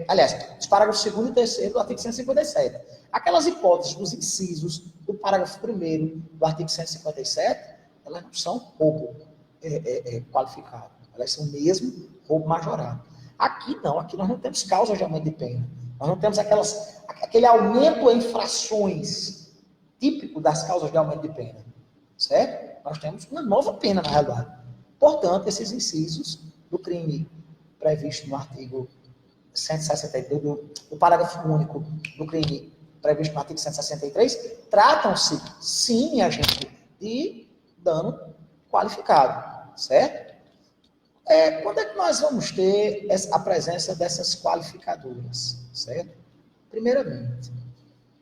Speaker 1: Aliás, os parágrafos 2º e 3º do artigo 157. Aquelas hipóteses dos incisos do parágrafo 1º do artigo 157, elas não são roubo qualificado. Elas são mesmo roubo majorado. Aqui não, aqui nós não temos causas de aumento de pena. Nós não temos aquele aumento em frações típico das causas de aumento de pena, certo? Nós temos uma nova pena, na realidade. Portanto, esses incisos do crime previsto no artigo 162, do parágrafo único do crime previsto no artigo 163, tratam-se, sim, minha gente, de dano qualificado, certo? Quando é que nós vamos ter a presença dessas qualificadoras, certo? Primeiramente,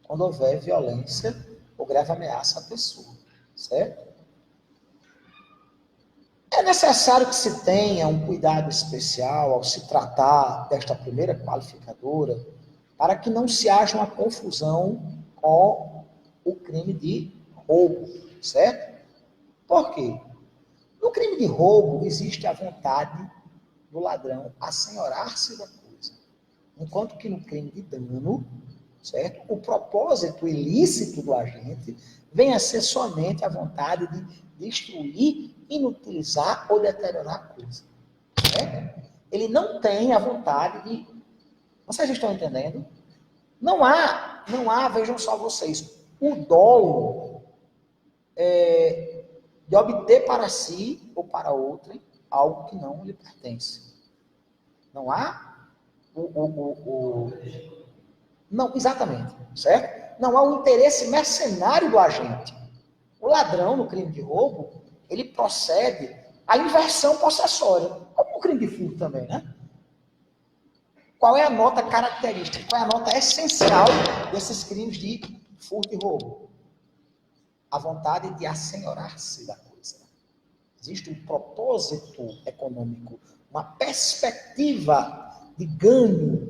Speaker 1: quando houver violência ou grave ameaça à pessoa, certo? É necessário que se tenha um cuidado especial ao se tratar desta primeira qualificadora para que não se haja uma confusão com o crime de roubo, certo? Por quê? No crime de roubo existe a vontade do ladrão assenhorar-se da coisa, enquanto que no crime de dano, certo? O propósito ilícito do agente vem a ser somente a vontade de destruir, inutilizar ou deteriorar a coisa, certo? Ele não tem a vontade de... Vocês estão entendendo? Não há, vejam só vocês, o dolo de obter para si ou para outrem algo que não lhe pertence. Não há não, exatamente, certo? Não há o interesse mercenário do agente. O ladrão, no crime de roubo, ele procede à inversão possessória, como o crime de furto também, né? Qual é a nota característica, qual é a nota essencial desses crimes de furto e roubo? A vontade de assenhorar-se da coisa. Existe um propósito econômico, uma perspectiva de ganho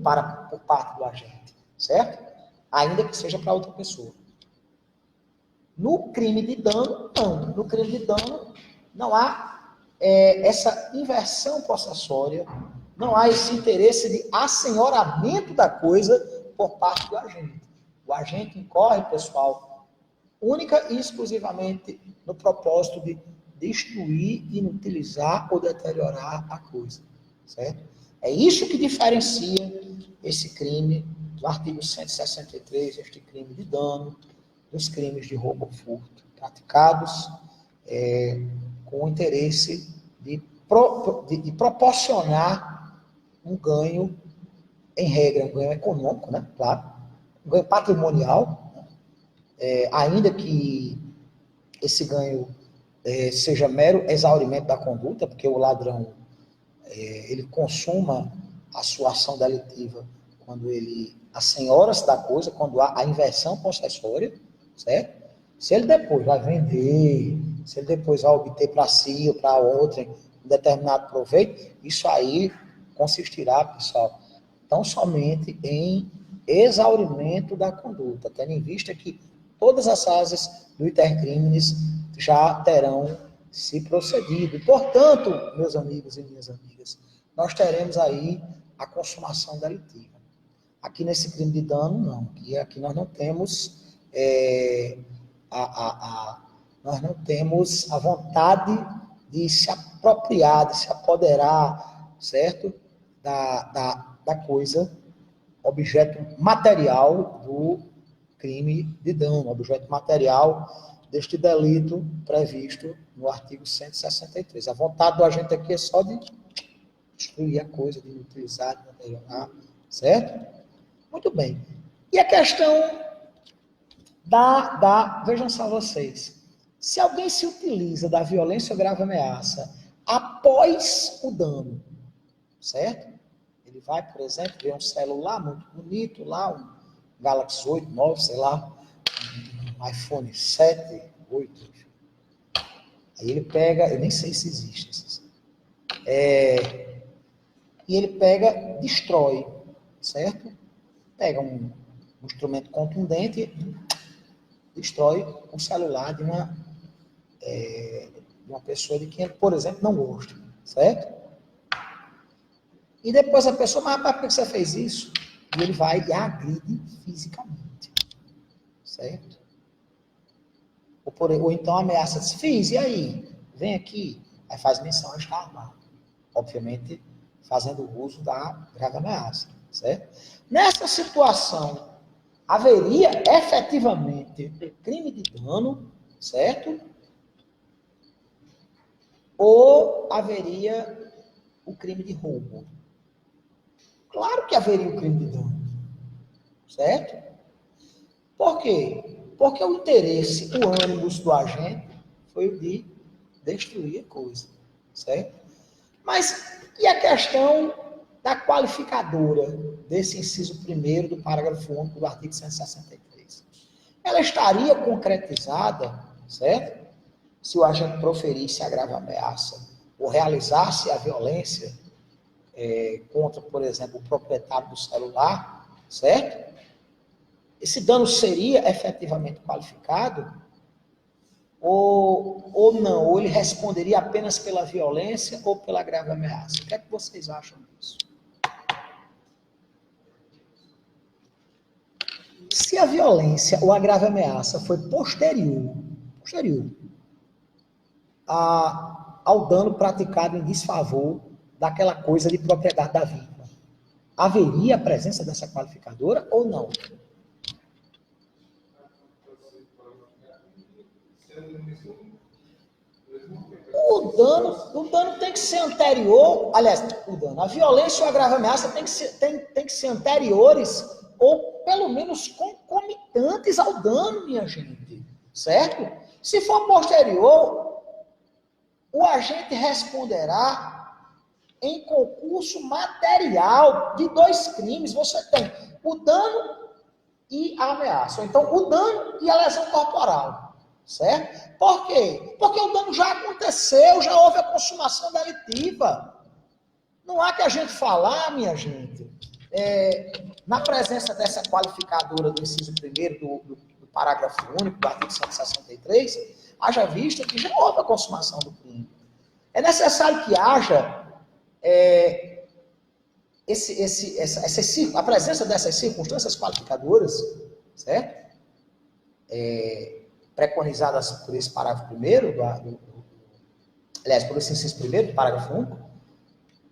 Speaker 1: por parte do agente, certo? Ainda que seja para outra pessoa. No crime de dano, não. No crime de dano, não há essa inversão possessória, não há esse interesse de assenhoramento da coisa por parte do agente. O agente incorre, pessoal, única e exclusivamente no propósito de destruir, inutilizar ou deteriorar a coisa, certo? É isso que diferencia esse crime do artigo 163, este crime de dano, dos crimes de roubo ou furto praticados com o interesse de proporcionar um ganho, em regra, um ganho econômico, né? Claro, um ganho patrimonial, ainda que esse ganho seja mero exaurimento da conduta, porque o ladrão ele consuma a sua ação delitiva quando ele assenhora-se da coisa, quando há a inversão possessória, certo? Se ele depois vai vender, se ele depois vai obter para si ou para outrem um determinado proveito, isso aí consistirá, pessoal, tão somente em exaurimento da conduta, tendo em vista que todas as fases do iter criminis já terão se procedido. Portanto, meus amigos e minhas amigas, nós teremos aí a consumação delitiva. Aqui nesse crime de dano, não. Aqui nós não temos nós não temos a vontade de se apropriar, de se apoderar certo? Da coisa, objeto material do crime de dano, objeto material deste delito previsto no artigo 163. A vontade do agente aqui é só de destruir a coisa, de inutilizar, de deteriorar, certo? Muito bem. E a questão vejam só vocês, se alguém se utiliza da violência ou grave ameaça após o dano, certo? Ele vai, por exemplo, ver um celular muito bonito lá, um Galaxy 8, 9, sei lá, um iPhone 7, 8, enfim. Aí ele pega, eu nem sei se existe esses. E ele pega, destrói, certo? Pega um instrumento contundente e destrói o celular de uma pessoa de quem ele, por exemplo, não gosta, certo? E depois a pessoa, mas rapaz, por que você fez isso? E ele vai e agride fisicamente, certo? Ou então ameaça, diz, fiz, e aí? Vem aqui. Aí faz menção a estar armado. Obviamente, fazendo uso da grave ameaça, certo? Nessa situação, haveria efetivamente crime de dano, certo? Ou haveria o crime de roubo? Claro que haveria o crime de dano, certo? Por quê? Porque o interesse, o ânimo do agente foi o de destruir a coisa, certo? Mas e a questão da qualificadora desse inciso 1º do parágrafo único do artigo 163? Ela estaria concretizada, certo? Se o agente proferisse a grave ameaça ou realizasse a violência contra, por exemplo, o proprietário do celular, certo? Esse dano seria efetivamente qualificado ou não? Ou ele responderia apenas pela violência ou pela grave ameaça? O que é que vocês acham disso? Se a violência ou a grave ameaça foi posterior ao dano praticado em desfavor daquela coisa de propriedade da vítima, haveria a presença dessa qualificadora ou não? O dano tem que ser anterior, aliás, a violência ou a grave ameaça tem que ser anteriores ou pelo menos concomitantes ao dano, minha gente, certo? Se for posterior, o agente responderá em concurso material de 2 crimes. Você tem o dano e a ameaça, ou então o dano e a lesão corporal. Certo? Por quê? Porque o dano já aconteceu, já houve a consumação delitiva. Não há que a gente falar, minha gente, na presença dessa qualificadora do inciso 1º do parágrafo único do artigo 163, haja vista que já houve a consumação do crime. É necessário que haja a presença dessas circunstâncias qualificadoras, certo? Preconizadas por esse parágrafo 1º, aliás, por esse inciso 1º do parágrafo único,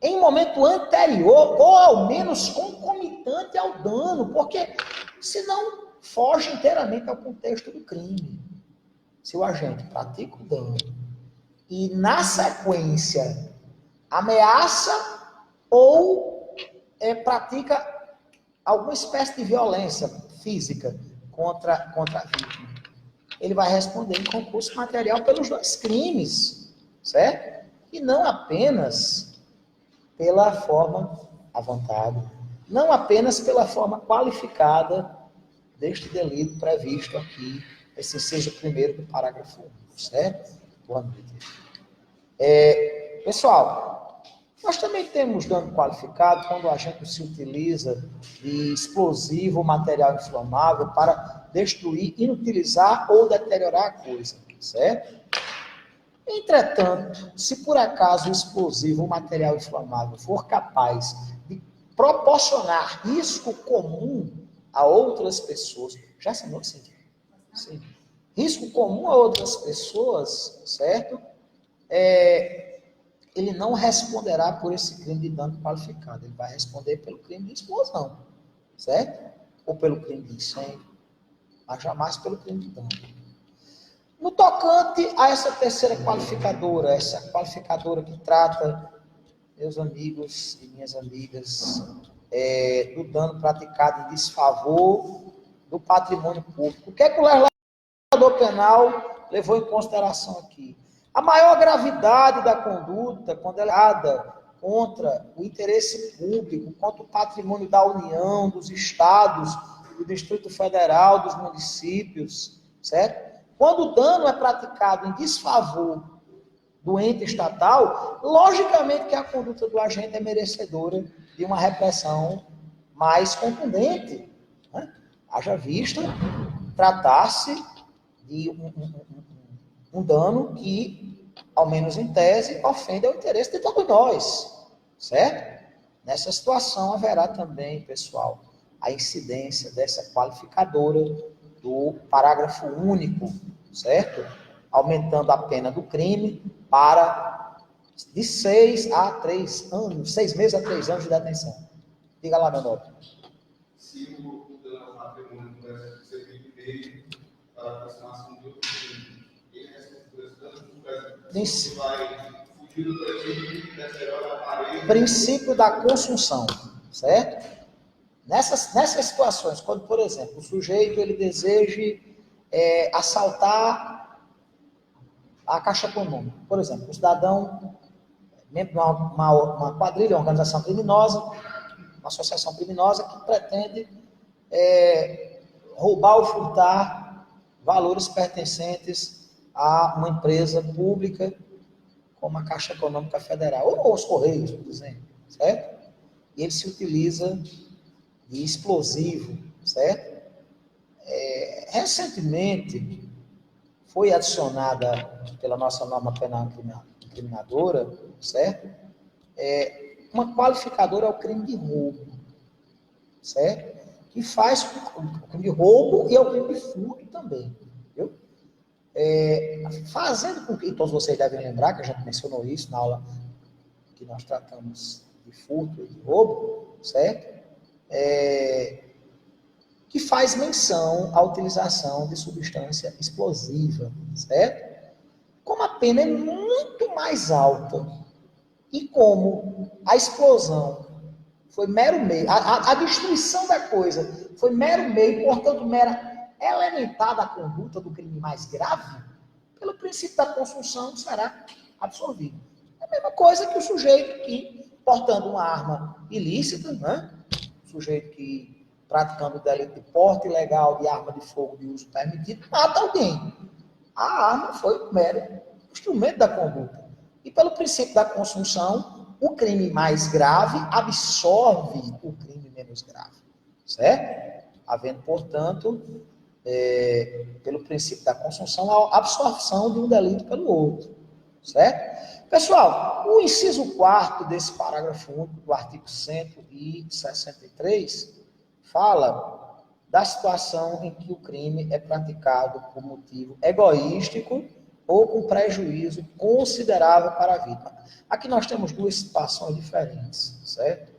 Speaker 1: em momento anterior, ou ao menos concomitante ao dano, porque senão foge inteiramente ao contexto do crime. Se o agente pratica o dano e, na sequência, ameaça ou pratica alguma espécie de violência física contra a vítima, ele vai responder em concurso material pelos 2 crimes, certo? E não apenas pela forma à vontade, não apenas pela forma qualificada deste delito previsto aqui, esse inciso 1º do parágrafo 1, certo? Boa noite. Pessoal, nós também temos dano qualificado quando o agente se utiliza de explosivo ou material inflamável para destruir, inutilizar ou deteriorar a coisa, certo? Entretanto, se por acaso o explosivo ou material inflamável for capaz de proporcionar risco comum a outras pessoas, já assinou, Cíntia? Sim. Risco comum a outras pessoas, certo? ele não responderá por esse crime de dano qualificado. Ele vai responder pelo crime de explosão, certo? Ou pelo crime de incêndio, mas jamais pelo crime de dano. No tocante a essa terceira qualificadora, essa qualificadora que trata, meus amigos e minhas amigas, do dano praticado em desfavor do patrimônio público. O que é que o legislador penal levou em consideração aqui? A maior gravidade da conduta, quando ela é dada contra o interesse público, contra o patrimônio da União, dos estados, do Distrito Federal, dos municípios, certo? Quando o dano é praticado em desfavor do ente estatal, logicamente que a conduta do agente é merecedora de uma repressão mais contundente, né? Haja vista tratar-se de um dano que, ao menos em tese, ofende ao interesse de todos nós, certo? Nessa situação haverá também, pessoal, a incidência dessa qualificadora do parágrafo único, certo? Aumentando a pena do crime para de 6 a 3 anos, 6 meses a 3 anos de detenção. Diga lá, meu nobre.
Speaker 2: Se o dano patrimônio pudesse ser feito para a consumação de outro crime, ele responde por esse dano, vai fugir do
Speaker 1: princípio da consunção, certo? Nessas situações, quando, por exemplo, o sujeito ele deseje assaltar a Caixa Econômica, por exemplo, o cidadão, membro de uma quadrilha, uma organização criminosa, uma associação criminosa que pretende roubar ou furtar valores pertencentes a uma empresa pública, como a Caixa Econômica Federal, ou os Correios, por exemplo, certo? E ele se utiliza de explosivo, certo? Recentemente, foi adicionada pela nossa norma penal incriminadora, certo? Uma qualificadora ao crime de roubo, certo? Que faz o crime de roubo e ao crime de furto também, viu? Fazendo com que, todos vocês devem lembrar, que a gente mencionou isso na aula que nós tratamos de furto e de roubo, certo? Que faz menção à utilização de substância explosiva, certo? Como a pena é muito mais alta e como a explosão foi mero meio, a destruição da coisa foi mero meio, portanto, mera elementar da conduta do crime mais grave, pelo princípio da consunção será absorvido. É a mesma coisa que o sujeito que, portando uma arma ilícita, né? O sujeito que, praticando o delito de porte ilegal de arma de fogo de uso permitido, mata alguém. A arma foi um mero instrumento da conduta. E pelo princípio da consunção, o crime mais grave absorve o crime menos grave. Certo? Havendo, portanto, pelo princípio da consunção, a absorção de um delito pelo outro. Certo? Pessoal, o inciso 4º desse parágrafo único do artigo 163 fala da situação em que o crime é praticado por motivo egoístico ou com prejuízo considerável para a vítima. Aqui nós temos duas situações diferentes, certo?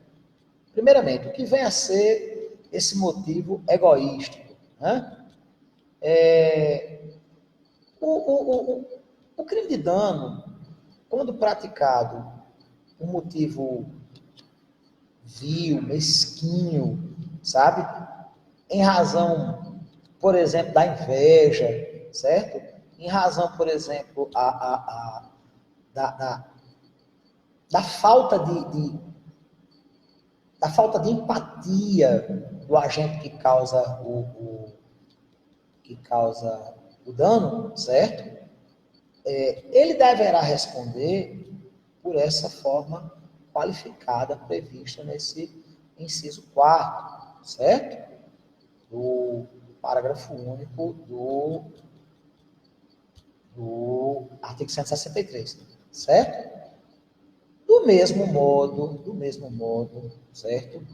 Speaker 1: Primeiramente, o que vem a ser esse motivo egoístico, né? O crime de dano, quando praticado por motivo vil, mesquinho, sabe? Em razão, por exemplo, da inveja, certo? Em razão, por exemplo, da falta da falta de empatia do agente que causa o dano, certo? Ele deverá responder por essa forma qualificada prevista nesse inciso 4º, certo? Do parágrafo único do artigo 163, certo? Do mesmo modo, certo?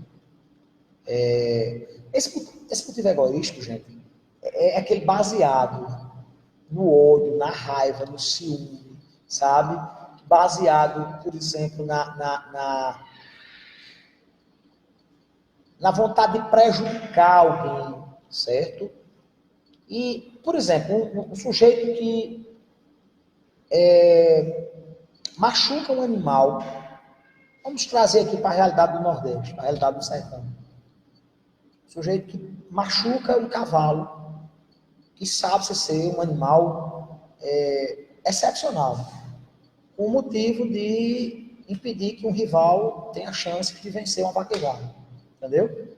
Speaker 1: Esse motivo egoístico, gente, é aquele baseado no ódio, na raiva, no ciúme, sabe? baseado, por exemplo, na vontade de prejudicar alguém, certo? E, por exemplo, um sujeito que machuca um animal, vamos trazer aqui para a realidade do Nordeste, para a realidade do sertão. Sujeito que machuca um cavalo, que sabe ser um animal excepcional, com o motivo de impedir que um rival tenha a chance de vencer uma vaquejada. Entendeu?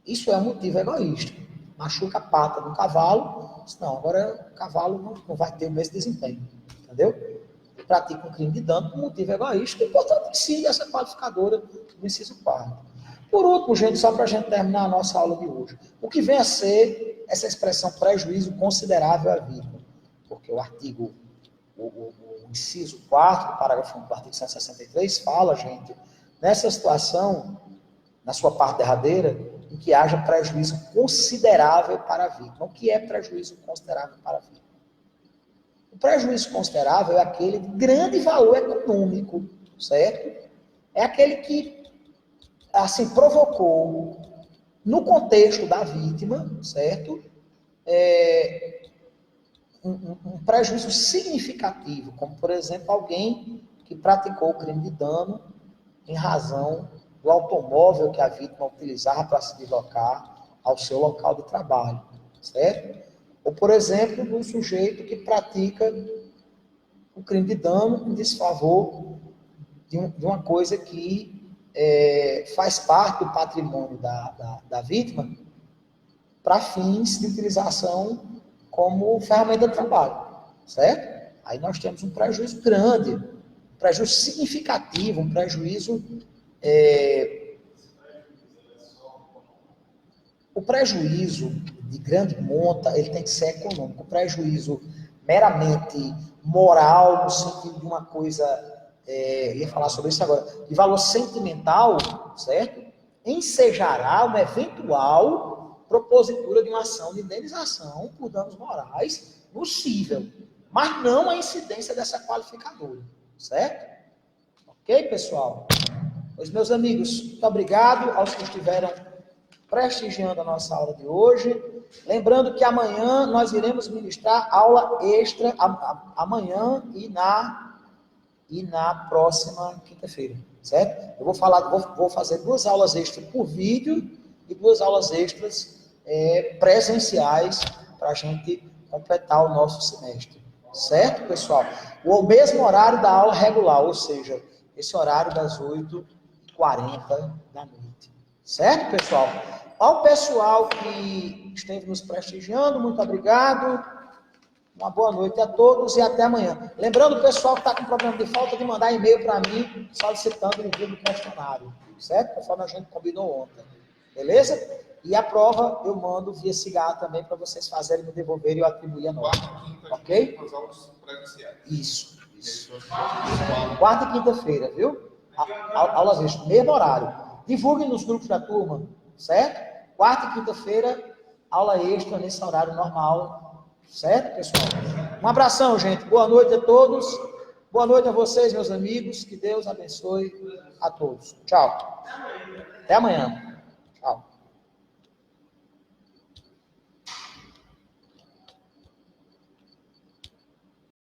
Speaker 1: Isso é um motivo egoísta. Machuca a pata do cavalo, não, agora o cavalo não vai ter o mesmo desempenho. Entendeu? Pratica um crime de dano por motivo egoísta, e, portanto, incide essa qualificadora do inciso 4. Por último, gente, só para a gente terminar a nossa aula de hoje, o que vem a ser essa expressão prejuízo considerável à vítima? Porque o artigo, o inciso 4, do parágrafo 1 do artigo 163, fala, gente, nessa situação, na sua parte derradeira, em que haja prejuízo considerável para a vítima. O que é prejuízo considerável para a vítima? O prejuízo considerável é aquele de grande valor econômico, certo? É aquele que, assim, provocou, no contexto da vítima, certo? Um prejuízo significativo, como, por exemplo, alguém que praticou o crime de dano em razão do automóvel que a vítima utilizava para se deslocar ao seu local de trabalho, certo? Ou, por exemplo, do sujeito que pratica o crime de dano em desfavor de uma coisa que faz parte do patrimônio da vítima para fins de utilização como ferramenta de trabalho, certo? Aí nós temos um prejuízo grande, um prejuízo significativo, um prejuízo... O prejuízo de grande monta, ele tem que ser econômico. O prejuízo meramente moral, no sentido de uma coisa, ia falar sobre isso agora, de valor sentimental, certo? Ensejará uma eventual propositura de uma ação de indenização por danos morais possível, mas não a incidência dessa qualificadora, certo? Ok, pessoal? Pois, meus amigos, muito obrigado aos que estiveram prestigiando a nossa aula de hoje. Lembrando que amanhã nós iremos ministrar aula extra, amanhã e na próxima quinta-feira, certo? Eu vou fazer 2 aulas extras por vídeo e 2 aulas extras presenciais para a gente completar o nosso semestre, certo, pessoal? O mesmo horário da aula regular, ou seja, esse horário das 8h40 da noite, certo, pessoal? Ao pessoal que esteve nos prestigiando, muito obrigado. Uma boa noite a todos e até amanhã. Lembrando o pessoal que está com problema de falta de mandar e-mail para mim solicitando o envio do questionário, certo? Conforme a gente combinou ontem. Beleza? E a prova eu mando via cigarro também para vocês fazerem, me devolverem e eu atribuir a nota. Ok? Isso. Quarta e quinta-feira, viu? Aulas extras, mesmo horário. Divulguem nos grupos da turma, certo? Quarta e quinta-feira, aula extra nesse horário normal, certo, pessoal? Um abração, gente. Boa noite a todos. Boa noite a vocês, meus amigos. Que Deus abençoe a todos. Tchau. Até amanhã.